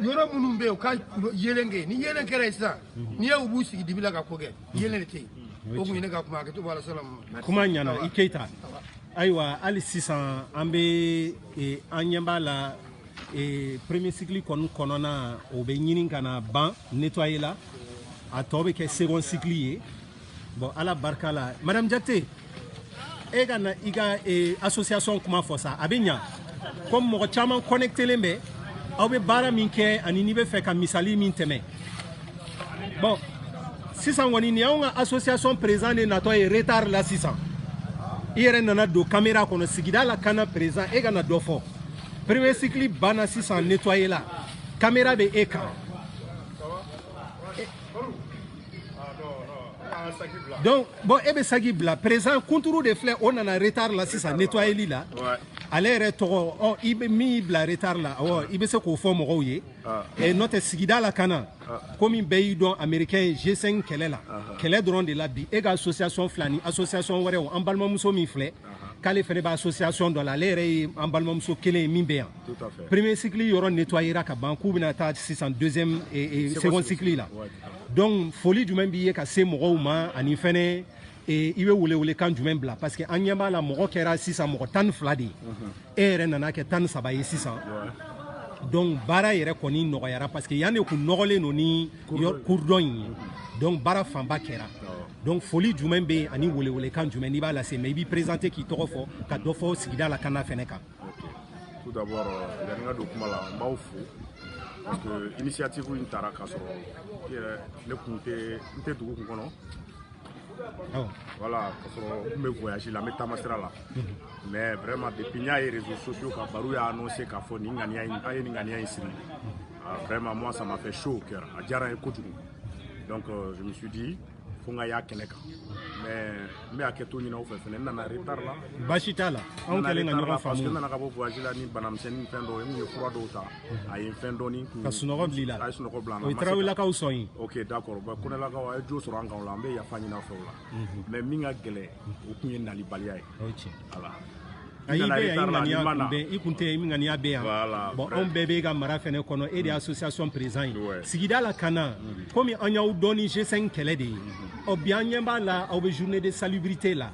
yɔrɔ minnu bɛ yen u ka yelen kɛ ni yelen kɛra yen sisan n'i ye u b'u sigi dibi la ka ko kɛ yelen de tɛ yen o kun ye ne ka kuma hakɛto b'a la salamu kuma ɲana i Keita ayiwa hali sisan an bɛ an ɲɛ b'a la premier cycle kɔni kɔnɔna o bɛ ɲini ka na ban nettoyer la a tɔ bɛ kɛ second cycle ye bon ala barika la madame Jate e ka na i ka association kuma fɔ sa a bɛ ɲa comme mɔgɔ caman connectelen bɛ aw bɛ baara min kɛ ani n'i bɛ fɛ ka misali min tɛmɛ bon sisan kɔni nin y'anw ka association président de natɔ ye retard la sisan i yɛrɛ nana don caméra kɔnɔ sigida la kana président e ka na dɔ fɔ premier cycle banna sisan nettoyer la caméra bɛ e kan donc bon e bɛ sagi bila président kunturu de filɛ o nana retard la sisan nettoyerli la ale yɛrɛ tɔgɔ i bɛ min bila retard la awɔ i bɛ se k'o fɔ mɔgɔw ye n'o tɛ sigida la kana komi bɛɛ y'i dɔn américain ye G5 kɛlɛ la kɛlɛ dɔrɔn de la bi e ka association fila ni association wɛrɛw an balimamuso min filɛ k'ale fɛnɛ bɛ association dɔ la ale yɛrɛ ye an balimamuso kelen ye min bɛ yan premier cycle yɔrɔ nettoyera ka ban k'u bɛna taa sisan deuxième second cycle la donc foli jumɛn b'i ye ka se mɔgɔw ma ani fɛnɛ i bɛ welewelekan jumɛn bila parce que an ɲɛ b'a la mɔgɔ kɛra sisan mɔgɔ 12 de ye e yɛrɛ nana kɛ 13 ye sisan donc baara yɛrɛ kɔni nɔgɔyara parce que yan de kun nɔgɔlen don ni kurdɔn in ye donc baara fanba kɛra donc foli jumɛn bɛ yen ani welewelekan jumɛn n'i b'a lase mais i b'i présenter k'i tɔgɔ fɔ ka dɔ fɔ sigida la kana fɛnɛ kan. tout d'abord yani n ka don kuma la n b'aw fo parce que initiative in taara k'a sɔrɔ yɛrɛ ne kun tɛ dugu kun kɔnɔ voilà k'a sɔrɔ n bɛ voyage la n bɛ taama sira la mais vraiment depuis n y'a ye réseaux sociaux ka baro y'a annoncé k'a fɔ nin ŋaniya in an ye nin ŋaniya in siri vraiment moi ça m'a fait chaud au cœur a diyara n ye kojugu donc je me suis dit fo n ka y'a kɛnɛ kan mais n bɛ hakɛ to ɲini aw fɛ fɛnɛ n nana retard la baasi t'a la anw kɛlen ka ɲɔgɔn parce que faamu n nana ka bɔ voyage la ni banamisɛnnin ni fɛn dɔw ye n kun ye fura dɔw ta a ye fɛn dɔɔni ka sunɔgɔ bil'i la a ye sunɔgɔ bila n na o ye tarawelelakaw sɔn ye ok d'accord konelakaw a ye jo sɔrɔ an kan o la an bɛ yafa ɲini aw fɛ o la mais min ka gɛlɛn o kun ye nalibaliya ye voilà ayi bɛ yan i ŋaniya kun bɛ i kun tɛ i ŋaniya bɛ yan bon anw bɛɛ bɛ ka mara fɛnɛ kɔnɔ e de ye association président ye sigida la ka na komi an y'aw dɔn ni G5 kɛlɛ de ye ɔ bi an ɲɛ b'a la aw bɛ journée de salubrité la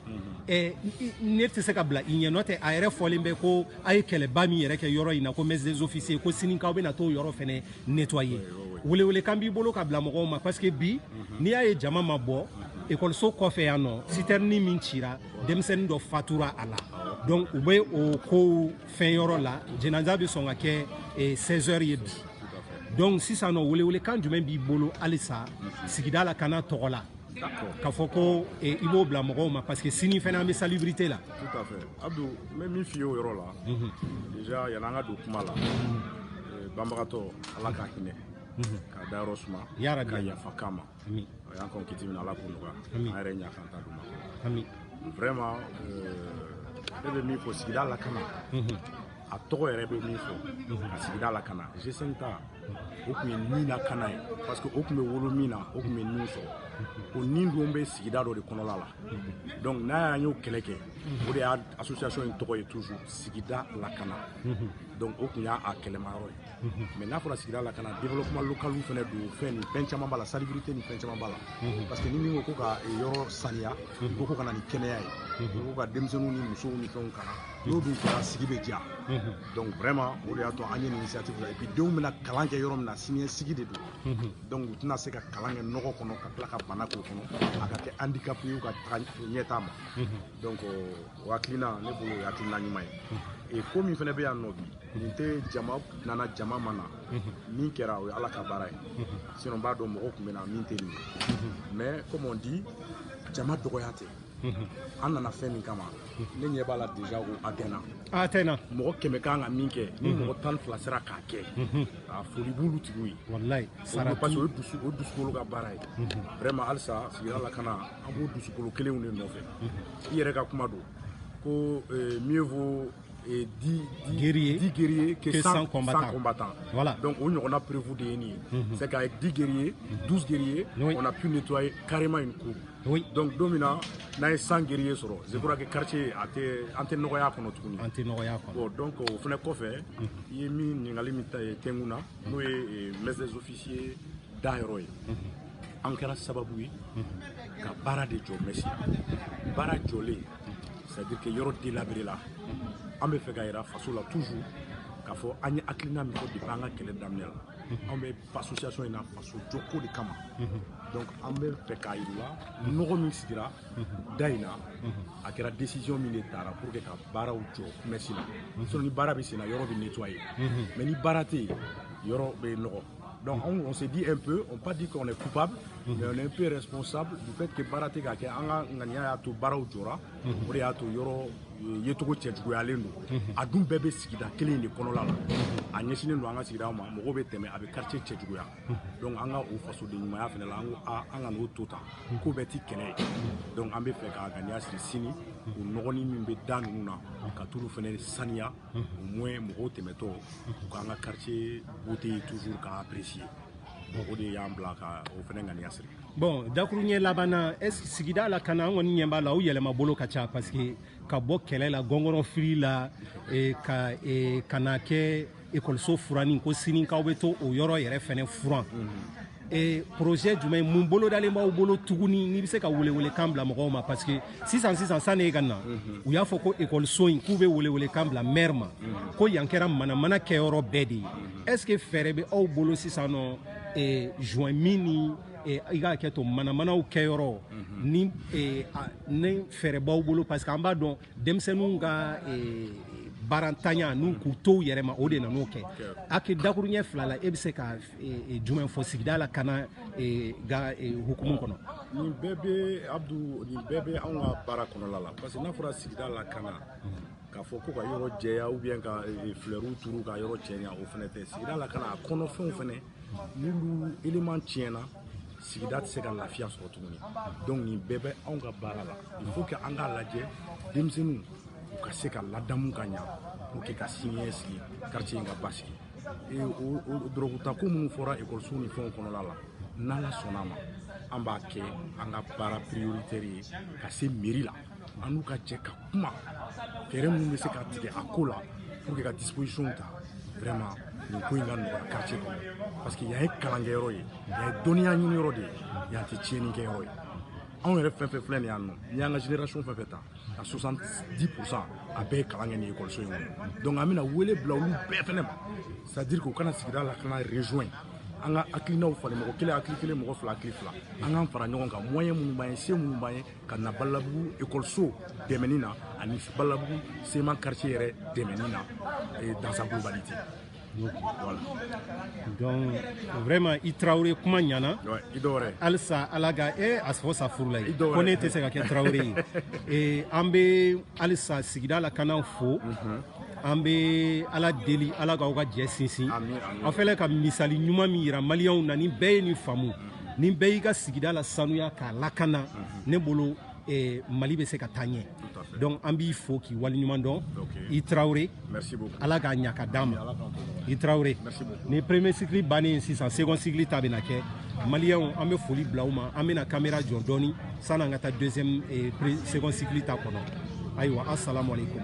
ne tɛ se ka bila i ɲɛ n'o tɛ a yɛrɛ fɔlen bɛ ko a ye kɛlɛba min yɛrɛ kɛ yɔrɔ in na ko messe des officiers ko sini k'aw bɛna t'o yɔrɔ fɛnɛ nettoyer welewelekan b'i bolo ka bila mɔgɔw ma parce que bi n'i y'a ye jama ma bɔ ekɔliso kɔfɛ yan nɔ citerne min cira denmisɛnnin dɔ fatura a la donc u bɛ o kow fɛn yɔrɔ la jɛnaza bɛ sɔn ka kɛ 16h ye bi donc sisan nɔ welewelekan jumɛn b'i bolo halisa sigida la kana tɔgɔ la k'a fɔ ko i b'o bila mɔgɔw ma parce que sini fɛnɛ an bɛ salubrité la tout à fait Abdou n bɛ min f'i ye o yɔrɔ la déjà yan'an ka don kuma la banbagatɔ ala ka hinɛ k'a da yɔrɔ suma ka yafa k'a ma o y'an kɔn kiti min ala k'o nɔgɔya an yɛrɛ ɲa kan ta d'u ma vraiment ne bɛ min fɔ sigida lakana a tɔgɔ yɛrɛ bɛ min fɔ a sigida lakana G5 ta o tun ye nin lakana ye parce que o tun bɛ wolo min na o tun bɛ nin sɔrɔ o nin don bɛ sigida dɔ de kɔnɔla la donc n'a y'an y'o kɛlɛ kɛ o de y'a association in tɔgɔ ye toujours sigida lakana donc o tun y'a kɛlɛmayɔrɔ ye mais n'a fɔra sigida lakana développement local fɛnɛ don fɛn ni fɛn caman b'a la salubrité ni fɛn caman b'a la parce que ni min ko ka yɔrɔ saniya ko ka na ni kɛnɛya ye ko ka denmisɛnninw ni musow ni fɛnw kalan n'o dun kɛra sigi bɛ diya donc vraiment o de y'a to an ye nin initiative la et puis denw bɛna kalan kɛ yɔrɔ min na siniɲɛsigi de don donc u tɛna se ka kalan kɛ nɔgɔ kɔnɔ ka tila ka bana k'o kɔnɔ a ka kɛ handicap ye ka taga ɲɛtaa ma donc o hakilina ne bolo o ye hakilina ɲuman ye et ko min fɛnɛ bɛ yan nɔ bi nin tɛ jama nana jama ma na min kɛra o ye ala ka baara ye sinon n b'a dɔn mɔgɔw tun bɛ na min tɛ nin ye mais comme on dit jama dɔgɔya tɛ an nana fɛn min kama ne ɲɛ b'a la déjà o a tɛna mɔgɔ 100 kan ka min kɛ ni mɔgɔ 12 sera k'a kɛ a foli b'olu tigiw ye wallahi parce que o dusukolo ka baara ye vraiment halisa sigida la kana an b'o dusukolo kelenw de nɔfɛ i yɛrɛ ka kuma don ko mieux vaut 10 guerriers que 100 combattants. Voilà. Donc on a prévu de c'est qu'avec 10 guerriers, 12 guerriers, on a pu nettoyer carrément une cour. Oui. Donc domina, n'a 100 guerriers sur. Je crois que le quartier a été anténoya kono tukuni. Anténoya kono. Bon donc au fond kofé, il y a mis ningali mita tenguna, nous et mes officiers d'aéroy. Ankara sababu ka bara de jo messi. Bara jolé. C'est-à-dire que yoro délabré là. An bɛ fɛ ka yira faso la toujours k'a fɔ an ye hakilina min fɔ depuis an ka kɛlɛ daminɛ la an bɛ association in na faso jɔko de kama donc an bɛ fɛ k'a yir'u la nɔgɔ min sigira da in na a kɛra décision min de tara pour que ka baaraw jɔ mɛsi la sinon ni baara bɛ sen na yɔrɔ bɛ nettoyer mais ni baara tɛ yen yɔrɔ bɛ nɔgɔ. Donc on s'est dit un peu, on n'a pas dit qu'on est coupable, mais on est un peu responsable du fait que Barate Gake, Anga to Barao Jora, Oriato Yoro, Yetoko Tchoualendo, Adum Bebe Sigida, Kelly de Konola, Agnesine Luanga Sigama, Morobe Teme, avec quartier Tchouya. Donc Anga ou Faso de Nimaya, Anga no Tota, Kobeti Kene. Donc Ambe Feka Ganyas Sini, ou Noroni Mimbe Danuna, Katuru Fene Sania, au moins Moro Temeto, Anga quartier beauté toujours qu'à apprécier. Bon, dakuruɲɛ labanna est-ce que sigida la kana an kɔni ɲɛ b'a la o yɛlɛma bolo ka ca parce que ka bɔ kɛlɛ la gɔngɔrɔ fili la ka na kɛ ekɔliso furani ko sini k'aw bɛ to o yɔrɔ yɛrɛ fɛnɛ furan projet jumɛn mun bolo dalen b'aw bolo tuguni n'i bɛ se ka welewelekan bila mɔgɔw ma parce que sisan sanni e ka na u y'a fɔ ko ekɔliso in k'u bɛ welewelekan bila maire ma ko yan kɛra manamana kɛyɔrɔ bɛɛ de ye est-ce que fɛɛrɛ bɛ aw bolo sisan nɔ juin min ni i ka kɛ to manamanaw kɛyɔrɔ ni fɛɛrɛ b'aw bolo parce que an b'a dɔn denmisɛnninw ka barantanya n'u k'u to yɛrɛ ma o de nan'o kɛ a kɛ dakuruɲɛ fila la e bɛ se ka jumɛn fɔ sigida la kana ga hukumu kɔnɔ. Nin bɛɛ bɛ Abdou nin bɛɛ bɛ anw ka baara kɔnɔla la parce que n'a fɔra sigida la kana k'a fɔ ko ka yɔrɔ jɛya ou bien ka fleurs turu ka yɔrɔ cɛɲa o fɛnɛ tɛ sigida la kana a kɔnɔfɛnw fɛnɛ n'olu élément tiɲɛna sigida tɛ se ka lafiya sɔrɔ tuguni donc nin bɛɛ bɛ anw ka baara la il faut que an k'a lajɛ denmisɛnninw u ka se ka ladamu ka ɲa pour que ka siniɲɛ sigi quartier in ka basigi o dɔrɔgutako minnu fɔra ekɔlisow ni fɛnw kɔnɔla la n'ala sɔnna a ma an b'a kɛ an ka baara prioritaire ye ka se mairie la an n'u ka jɛ ka kuma fɛɛrɛ minnu bɛ se ka tigɛ a ko la pour que ka disposition ta vraiment nin ko in ka nɔgɔya quartier kɔnɔ parce que yan ye kalankɛyɔrɔ ye yan ye dɔnniya ɲiniyɔrɔ de ye yan tɛ tiɲɛnikɛyɔrɔ ye anw yɛrɛ fɛn fɛn filɛ nin yan nɔ n'i y'an ka génération fɛn fɛn ta a 70% a bɛɛ ye kalan kɛ nin ekɔliso in kɔnɔ donc an bɛna wele bila olu bɛɛ fɛnɛ ma c'est à dire k'u kana sigida la kana rejoindre an ka hakilinaw falen mɔgɔ kelen hakili kelen mɔgɔ fila hakili fila an k'an fara ɲɔgɔn kan moyen minnu b'an ye se minnu b'an ye ka na Balabugu ekɔliso dɛmɛni na ani Balabugu Sema quartier yɛrɛ dɛmɛni na dans sa globalité. Voilà. Donc vraiment i Traoré kuma ɲana i dɔwɛrɛ halisa ala ka a fɔ sa furu la ye ko ne tɛ se ka kɛ Traoré ye an bɛ halisa sigida la kanaw fo an bɛ ala deli ala k'aw ka jɛ sinsin aw fɛlɛ ka misali ɲuman min yira maliyɛnw na ni bɛɛ ye nin faamu ni bɛɛ y'i ka sigida la sanuya k'a lakana ne bolo Mali bɛ se ka taa ɲɛ donc an b'i fo k'i waliɲuman dɔn i Traoré ala k'a ɲa ka d'an ma i Traoré ni premier cycle bannen sisan second cycle ta bɛna kɛ maliyɛnw an bɛ foli bila u ma an bɛna caméra jɔ dɔɔni san'an ka taa deuxième second cycle ta kɔnɔ ayiwa assalamu alaikum